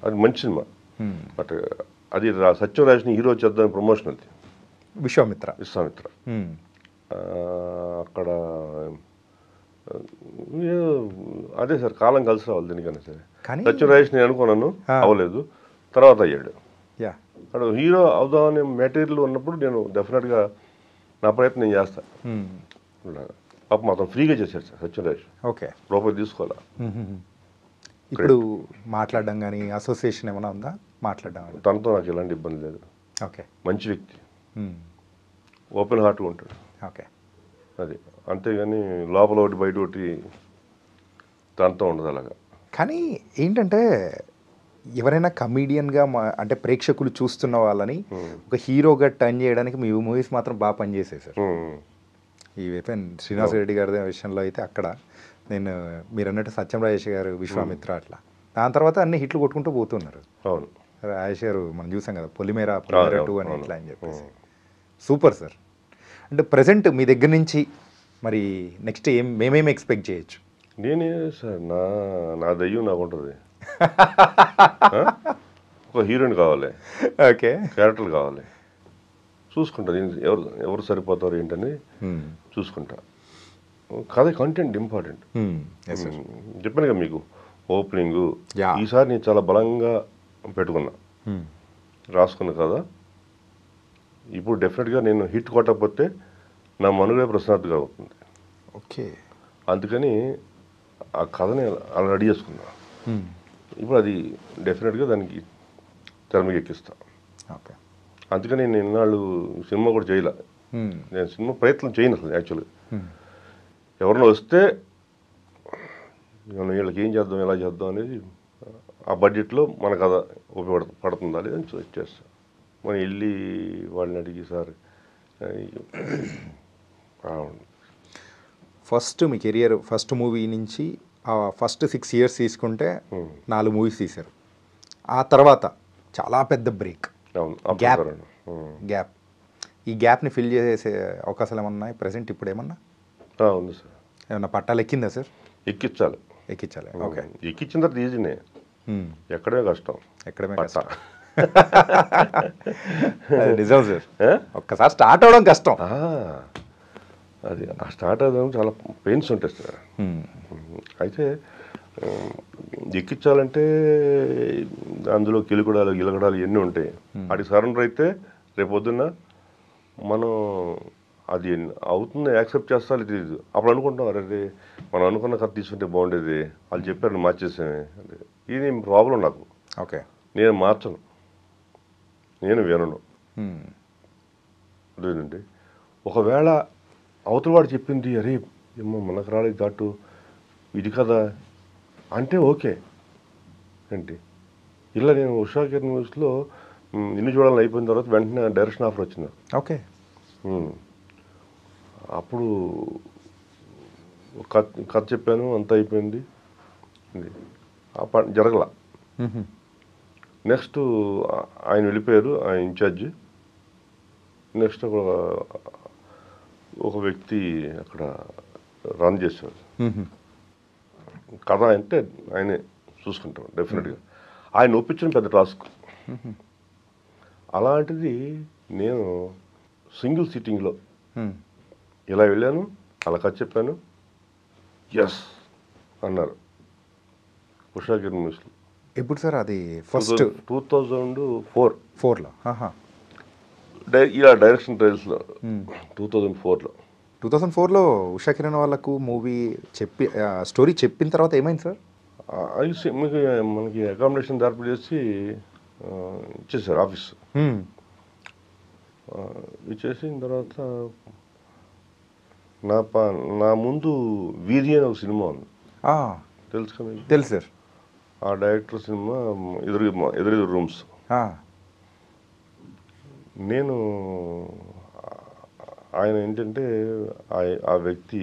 అది మంచి సినిమా. బట్ అది సత్యరాజ్ని హీరో చేద్దాం ప్రమోషన్. అది విశ్వామిత్ర. అక్కడ అదే సార్, కాలం కలిసి రావాలి దీనికన్నా సరే. సత్యరాజ్ నేను అనుకున్నాను, అవ్వలేదు, తర్వాత అయ్యాడు. అక్కడ హీరో అవుదామనే మెటీరియల్ ఉన్నప్పుడు నేను డెఫినెట్గా నా ప్రయత్నం నేను చేస్తాను. పాప మాత్రం ఫ్రీగా చేశాడు సార్ సత్యరాజ్. ఓకే, రూపాయి తీసుకోవాలా. ఇప్పుడు మాట్లాడడం కానీ అసోసియేషన్ ఏమైనా ఉందా? మాట్లాడడం తనతో నాకు ఎలాంటి ఇబ్బంది లేదు. ఓకే, మంచి వ్యక్తి, ఓపెన్ హార్ట్గా ఉంటాడు. ఓకే, అది అంతేగాని లోపల ఒకటి బయట ఒకటి తనతో ఉండదు అలాగా. కానీ ఏంటంటే ఎవరైనా కమీడియన్గా అంటే ప్రేక్షకులు చూస్తున్న వాళ్ళని ఒక హీరోగా టర్న్ చేయడానికి మీ మూవీస్ మాత్రం బాగా పనిచేసాయి సార్. ఈ శ్రీనివాస్ రెడ్డి గారి విషయంలో అయితే అక్కడ నేను మీరు అన్నట్టు సత్యం రాజేష్ గారు, విశ్వామిత్ర, అట్లా దాని తర్వాత అన్ని హిట్లు కొట్టుకుంటూ పోతున్నారు. అవును, రాజేష్ గారు మనం చూసాం కదా, పొలిమేర 2 అని ఇట్లా అని చెప్పేసి. Super sir. అంటే ప్రజెంట్ మీ దగ్గర నుంచి మరి నెక్స్ట్ మేమేమి ఎక్స్పెక్ట్ చేయొచ్చు? నేనే సార్, నా దయ్యం నాకు ఉంటుంది. ఒక హీరోయిన్ కావాలి, ఓకే, క్యారెక్టర్లు కావాలి, చూసుకుంటా. ఎవరు సరిపోతారు ఏంటని చూసుకుంటా. కథ కంటెంట్ ఇంపార్టెంట్. చెప్పాను కదా మీకు ఓపెనింగ్, ఈసారి నేను చాలా బలంగా పెట్టుకున్నా, రాసుకున్నా కదా. ఇప్పుడు డెఫినెట్గా నేను హిట్ కొట్టకపోతే నా మనుగడే ప్రశ్నార్థిగా అవుతుంది. ఓకే, అందుకని ఆ కథని అలా రెడీ చేసుకున్నా. ఇప్పుడు అది డెఫినెట్గా దానికి తెరమికి ఎక్కిస్తా. ఓకే, అందుకని నేను ఇన్నాళ్ళు సినిమా కూడా చేయలే. నేను సినిమా ప్రయత్నం చేయను అసలు. యాక్చువల్గా ఎవరైనా వస్తే వీళ్ళకి ఏం చేద్దాం, ఎలా చేద్దాం అనేది ఆ బడ్జెట్లో మన కథ ఉపయోగపడుతుందా లేదని చేస్తా. మనం వెళ్ళి వాళ్ళని అడిగి సార్. ఫస్ట్ మీ కెరియర్ ఫస్ట్ మూవీ నుంచి ఫస్ట్ 6 years తీసుకుంటే 4 మూవీస్ తీశారు. ఆ తర్వాత చాలా పెద్ద బ్రేక్, గ్యాప్. ఈ గ్యాప్ని ఫిల్ చేసే అవకాశాలు ఏమన్నా ఉన్నాయి ప్రజెంట్? ఇప్పుడు ఏమన్నా ఉంది సార్. ఏమన్నా పట్టాలు ఎక్కిందా సార్? ఎక్కించాలి. ఓకే, ఎక్కించిన తర్వాత ఈజీనే, ఎక్కడమే కష్టం. ఎక్కడమే కష్టం. నిజం సార్, ఒక్కసారి స్టార్ట్ అవడం కష్టం. అది స్టార్ట్ అవ్వడం చాలా పెయిన్స్ ఉంటాయి సార్. అయితే ఎక్కించాలంటే అందులో కిలుకుడాలు గిలకడాలు ఇవన్నీ ఉంటాయి. వాటికి సరెండర్ అయితే రేపొద్దున్న మనం అది అవుతుంది యాక్సెప్ట్ చేస్తా తెలియదు. అప్పుడు అనుకుంటాం, అరే మనం అనుకున్న కథ తీసుకుంటే బాగుండేది, వాళ్ళు చెప్పారు మార్చేసామే. ఇది ప్రాబ్లం నాకు. ఓకే, నేను మార్చను, నేను వినను. అదేనండి, ఒకవేళ అవతలవాడు చెప్పింది అరే ఏమో మనకు రాలేదు దాటు ఇది కదా అంటే ఓకే ఏంటి. ఇలా నేను ఉషా కిరణ్ న్యూస్లో ఇన్ని చూడాలని అయిపోయిన తర్వాత వెంటనే డైరెక్షన్ ఆఫర్ వచ్చింది. ఓకే, అప్పుడు కథ చెప్పాను, అంతా అయిపోయింది, జరగల. నెక్స్ట్ ఆయన వెళ్ళిపోయారు, ఆయన ఇన్ఛార్జి. నెక్స్ట్ ఒక వ్యక్తి అక్కడ రన్ చేసేవారు. కథ అంటే ఆయనే చూసుకుంటాం డెఫినెట్గా. ఆయన ఒప్పించడం పెద్ద టాస్క్. అలాంటిది నేను సింగిల్ సిట్టింగ్లో ఇలా వెళ్ళాను, అలా కథ చెప్పాను, ఎస్ అన్నారు ఉషా కిరణ్ మూవీస్లో. ఎప్పుడు సార్ అది? ఫస్ట్ 2004 4లో. ఇలా డైరెక్షన్ ట్రయల్స్లో 2004లో. 2004లో ఉషా కిరణ్ వాళ్ళకు మూవీ చెప్పి స్టోరీ చెప్పిన తర్వాత ఏమైంది సార్? అది మీకు మనకి అకామిడేషన్ ఏర్పాటు చేసి ఇచ్చేసారు ఆఫీస్. ఇచ్చేసిన తర్వాత నా ముందు వీధి అని ఒక సినిమా ఉంది, తెలుసు కదా? తెలుసు సార్. ఆ డైరెక్టర్ సినిమా ఎదురు రూమ్స్. నేను ఆయన ఏంటంటే ఆ వ్యక్తి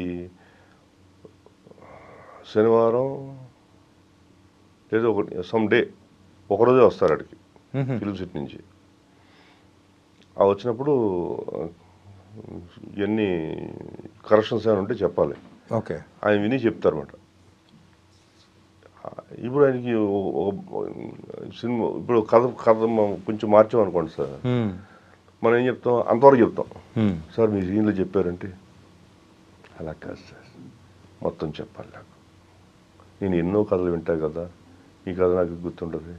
శనివారం లేదా సమ్ డే ఒకరోజే వస్తారు అక్కడికి ఫిల్మ్ సిటీ నుంచి. ఆ వచ్చినప్పుడు ఎన్ని కరెక్షన్స్ ఏమైనా ఉంటే చెప్పాలి. ఓకే. ఆయన విని చెప్తారన్నమాట. ఇప్పుడు ఆయనకి సినిమా ఇప్పుడు కథ కొంచెం మార్చామనుకోండి సార్, మనం ఏం చెప్తాం, అంతవరకు చెప్తాం. సార్ మీ సీన్లో చెప్పారంటే అలా కాదు సార్, మొత్తం చెప్పాలి నాకు. నేను ఎన్నో కథలు వింటా కదా, ఈ కథ నాకు గుర్తుంటుంది.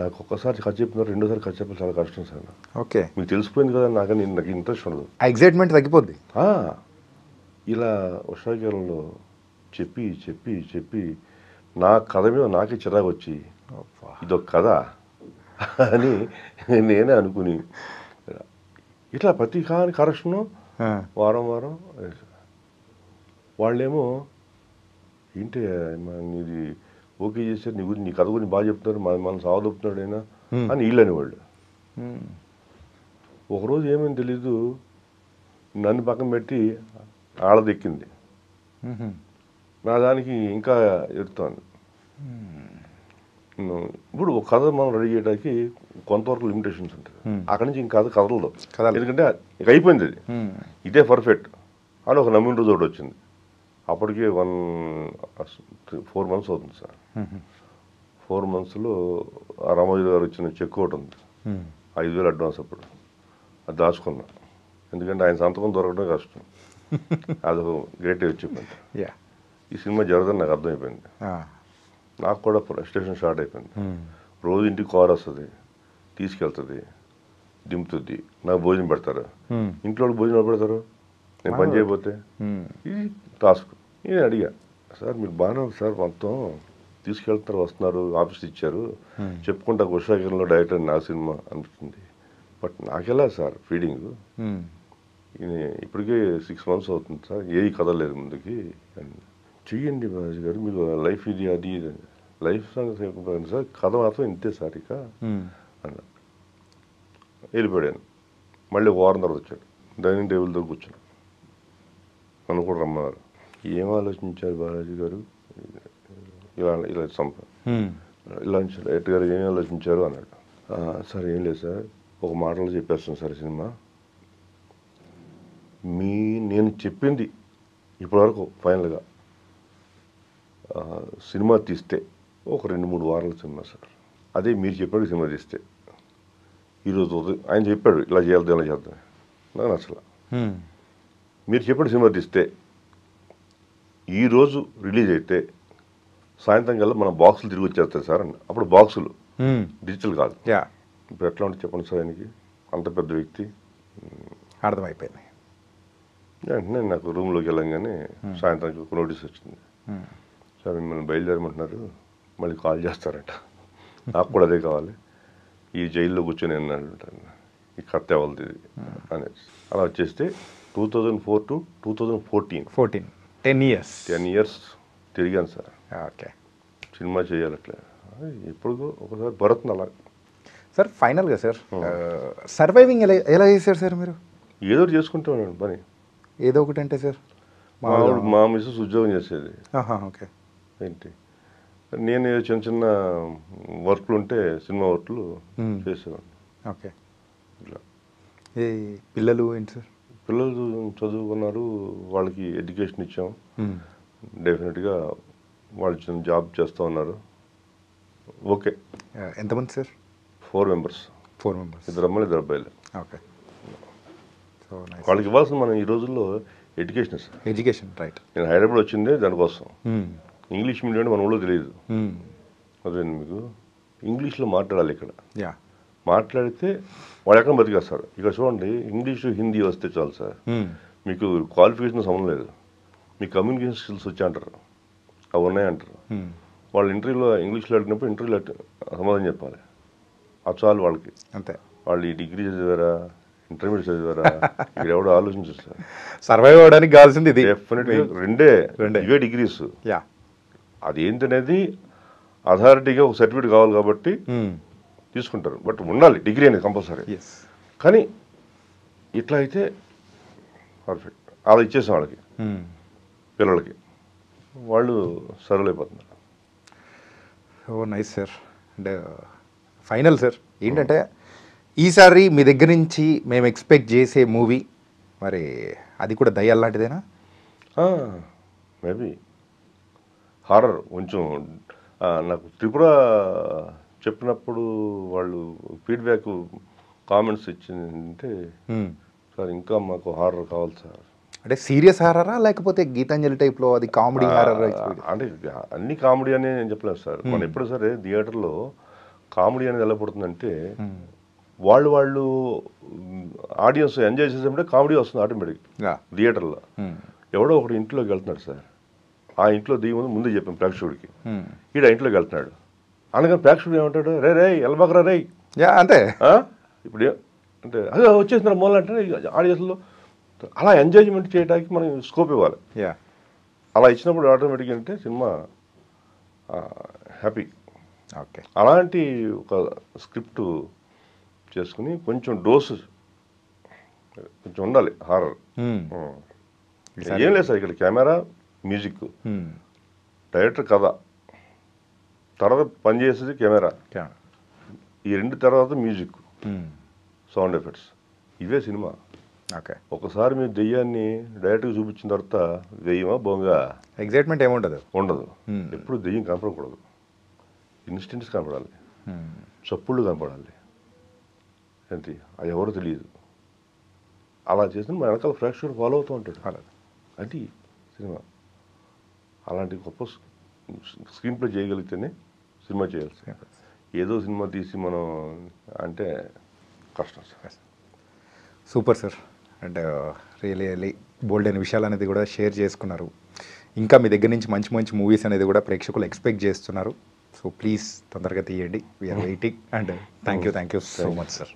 నాకు ఒక్కసారి కథ చెప్పినారు, రెండోసారి కథ చెప్పాలి చాలా కష్టం సార్. ఓకే. మీకు తెలిసిపోయింది కదా, నాకు ఇంట్రెస్ట్ ఉండదు, ఎగ్జైట్మెంట్ తగ్గిపోద్ది. ఇలా ఉషాకిరణ్లో చెప్పి చెప్పి చెప్పి నా కథ మీద నాకే చిరాకు వచ్చి ఇదొక కథ అని నేనే అనుకుని ఇట్లా ప్రతి కరెక్షను వారం వారం. వాళ్ళేమో ఏంటి ఇది ఓకే చేశారు, నీ కథ గురించి బాగా చెప్తున్నారు, మనం సావదొప్పుతున్నాడు అయినా అని వీళ్ళని వాళ్ళు. ఒకరోజు ఏమని తెలీదు, నన్ను పక్కన పెట్టి ఆడదెక్కింది, నా దానికి ఇంకా ఎడుతోంది. ఇప్పుడు ఒక కథ మనం రెడీ చేయడానికి కొంతవరకు లిమిటేషన్స్ ఉంటుంది, అక్కడి నుంచి ఇంకా కథలదు. ఎందుకంటే ఇక అయిపోయింది, అది ఇదే పర్ఫెక్ట్ అని ఒక నమ్మిన రోజు ఒకటి వచ్చింది. అప్పటికే 4 months అవుతుంది సార్. 4 monthsలో ఆ రామోజీ గారు వచ్చిన చెక్ ఒకటి ఉంది, 5,000 అడ్వాన్స్. అప్పుడు అది దాచుకున్నా, ఎందుకంటే ఆయన సంతకం దొరకడం కష్టం. అదొక గ్రేట్ అచీవ్మెంట్. ఈ సినిమా జరగదని నాకు అర్థమైపోయింది. నాకు కూడా ఫ్రస్ట్రేషన్ స్టార్ట్ అయిపోయింది. రోజు ఇంటికి కార్ వస్తుంది, తీసుకెళ్తుంది, దింపుతుంది, నాకు భోజనం పెడతారు. ఇంట్లో భోజనం పెడతారు నేను పని చేయకపోతే. ఇది టాస్క్. నేను అడిగా, సార్ మీరు బాగానే ఉంది సార్, మొత్తం తీసుకెళ్తున్నారు, వస్తున్నారు, ఆఫీస్ ఇచ్చారు, చెప్పుకుంటా ఉషాకిరణ్లో డైరెక్టర్ నా సినిమా అనిపిస్తుంది. బట్ నాకెలా సార్ ఫీడింగ్, ఇప్పటికే 6 months అవుతుంది సార్, ఏ కథ లేదు ముందుకి. చెయ్యండి బాలాజీ గారు, మీకు లైఫ్ ఇది అది లైఫ్ సంగతి సార్, కథ మాత్రం ఇంతే సార్ ఇక అన్న. వెళ్ళిపోయాను. మళ్ళీ వారం తర్వాత వచ్చాడు, డైనింగ్ టేబుల్ దగ్గర కూర్చున్నాను. నన్ను కూడా రమ్మన్నారు. ఏం ఆలోచించారు బాలాజీ గారు, ఇలా ఇలా ఇలా డైరెక్టర్ గారు ఏం ఆలోచించారు అన్నాడు. సార్ ఏం లేదు సార్, ఒక మాటలో చెప్పేస్తాను సార్ సినిమా. నేను చెప్పింది ఇప్పటివరకు ఫైనల్గా సినిమా తీస్తే ఒక 2-3 వారాల సినిమా సార్. అదే మీరు చెప్పాడు సినిమా తీస్తే ఈరోజు ఆయన చెప్పాడు ఇలా చేయాలి ఇలా చేద్దాం, నాకు నచ్చల. మీరు చెప్పాడు సినిమా తీస్తే ఈరోజు రిలీజ్ అయితే సాయంత్రం కల్లా మన బాక్సులు తిరిగి వచ్చేస్తాయి సార్ అని. అప్పుడు బాక్సులు డిజిటల్ కాదు. ఇప్పుడు ఎట్లా ఉంటే చెప్పండి సార్, ఆయనకి అంత పెద్ద వ్యక్తి. అర్థమైపోయింది. వెంటనే నాకు రూమ్లోకి వెళ్ళంగానే సాయంత్రం ఒక నోటీస్ వచ్చింది, సార్ మిమ్మల్ని బయలుదేరమంటున్నారు, మళ్ళీ కాల్ చేస్తారట. నాకు కూడా అదే కావాలి, ఈ జైల్లో కూర్చొని అన్నాడు, ఈ కథ ఎవరిది అనేది. అలా వచ్చేస్తే 2004 to 2014 10 years తిరిగాను సార్. ఓకే. సినిమా చేయాలి అట్లా. ఎప్పుడు ఒకసారి భరత్ అలా సార్. ఫైనల్గా సార్, సర్వైవింగ్ ఎలా చేశారు సార్ మీరు? ఏదో చేసుకుంటూ ఉన్నాను పని. ఏదో ఒకటి అంటే సార్, మా మిస్సెస్ ఉద్యోగం చేసేది. ఓకే. ఏంటి నేను చిన్న చిన్న వర్క్లు ఉంటే సినిమా వర్క్లు చేసేవాడిని. ఓకే. ఇట్లా పిల్లలు ఏంటి సార్? పిల్లలు చదువుకున్నారు, వాళ్ళకి ఎడ్యుకేషన్ ఇచ్చాం. డెఫినెట్గా వాళ్ళు చిన్న జాబ్ చేస్తూ ఉన్నారు. ఓకే. ఎంతమంది సార్? 4 members. 4 members. 2 అమ్మాయిలు 2 అబ్బాయిలు. ఓకే. వాళ్ళకి ఇవ్వాల్సిన మనం ఈ రోజుల్లో ఎడ్యుకేషన్ సార్. Education right. నేను హైదరాబాద్ వచ్చిందే దానికోసం. ఇంగ్లీష్ మీడియం అంటే మన ఊళ్ళో తెలియదు. అదే మీకు ఇంగ్లీష్లో మాట్లాడాలి ఇక్కడ. మాట్లాడితే వాళ్ళు ఎక్కడ బతికేస్తారు. ఇక్కడ చూడండి, ఇంగ్లీషు హిందీ వస్తే చాలు సార్, మీకు క్వాలిఫికేషన్ సంబంధం లేదు, మీకు కమ్యూనికేషన్ స్కిల్స్ వచ్చి అంటారు, అవి ఉన్నాయంటారు. వాళ్ళు ఇంటర్వ్యూలో ఇంగ్లీష్లో అడిగినప్పుడు ఇంటర్వ్యూలో సమాధానం చెప్పాలి, అది చాలు వాళ్ళకి. అంతే. వాళ్ళు ఈ డిగ్రీ చదివారా, ఇంటర్మీడియట్ చదివారా, ఇక్కడ ఎవడో ఆలోచించారు సార్. సర్వైవ్ అవ్వడానికి కావాల్సింది ఇది. డెఫినెట్గా ఇవే డిగ్రీస్. అది ఏంటనేది అథారిటీగా ఒక సర్టిఫికేట్ కావాలి కాబట్టి తీసుకుంటారు. బట్ ఉండాలి డిగ్రీ అనేది కంపల్సరీ. కానీ ఇట్లా అయితే పర్ఫెక్ట్. అలా ఇచ్చేసాం వాళ్ళకి, పిల్లలకి, వాళ్ళు సర్వ్ అయిపోతున్నారు. Oh nice sir. And final sir ఏంటంటే, ఈసారి మీ దగ్గర నుంచి మేము ఎక్స్పెక్ట్ చేసే మూవీ మరి అది కూడా దయ్యాల లాంటిదేనా? Maybe horror. కొంచెం నాకు త్రిపుర చెప్పినప్పుడు వాళ్ళు ఫీడ్బ్యాక్ కామెంట్స్ ఇచ్చిందంటే, సార్ ఇంకా మాకు హారర్ కావాలి సార్. అంటే సీరియస్ హారరా లేకపోతే గీతాంజలి టైప్లో అది కామెడీ హారర్? అంటే అన్ని కామెడీ అని నేను చెప్పలేదు సార్. మనం ఎప్పుడు సరే థియేటర్లో కామెడీ అనేది ఎలా పడుతుందంటే, వాళ్ళు ఆడియన్స్ ఎంజాయ్ చేసేటప్పుడే కామెడీ వస్తుంది ఆటోమేటిక్గా థియేటర్లో. ఎవడో ఒకటి ఇంట్లోకి వెళ్తున్నాడు సార్, ఆ ఇంట్లో దిగి ముందే చెప్పాం ప్రేక్షకుడికి, ఈడ ఇంట్లోకి వెళ్తున్నాడు అనగానే ప్రేక్షకుడు ఏమంటాడు, రే రే ఎల్బకరా రే అంతే. ఇప్పుడు అంటే అదే వచ్చేసిన మూల అంటే ఆడియన్స్లో అలా ఎంజాయ్మెంట్ చేయడానికి మనం స్కోప్ ఇవ్వాలి. అలా ఇచ్చినప్పుడు ఆటోమేటిక్గా అంటే సినిమా హ్యాపీ. ఓకే. అలాంటి ఒక స్క్రిప్ట్ చేసుకుని కొంచెం డోసు కొంచెం ఉండాలి హారర్. ఏం లేదు సార్, ఇక్కడ కెమెరా, మ్యూజిక్, డైరెక్టర్ కథ, తర్వాత పనిచేసేది కెమెరా, ఈ రెండు తర్వాత మ్యూజిక్, సౌండ్ ఎఫెక్ట్స్, ఇవే సినిమా. ఓకే. ఒకసారి మీరు దెయ్యాన్ని డైరెక్ట్గా చూపించిన తర్వాత దెయ్యమా బొంగ ఎగ్జైట్మెంట్ ఏముండదు, ఉండదు. ఎప్పుడు దెయ్యం కనపడకూడదు, ఇన్స్టెంట్స్ కనపడాలి, చప్పుళ్ళు కనపడాలి, ఏంటి అది ఎవరో తెలియదు. అలా చేసిన మా వెనకాల ప్రేక్షకుడు ఫాలో అవుతూ ఉంటాడు. అది సినిమా. అలాంటి గొప్ప స్క్రీన్ ప్లే చేయగలిగితేనే సినిమా చేయాల్సి. ఏదో సినిమా తీసి మనం అంటే కష్టం sir. Super sir. And really bold అయిన విషయాలు అనేది కూడా షేర్ చేసుకున్నారు. ఇంకా మీ దగ్గర నుంచి మంచి మంచి మూవీస్ అనేది కూడా ప్రేక్షకులు ఎక్స్పెక్ట్ చేస్తున్నారు. సో ప్లీజ్ తొందరగా తీయండి, we are waiting. And thank you so much sir.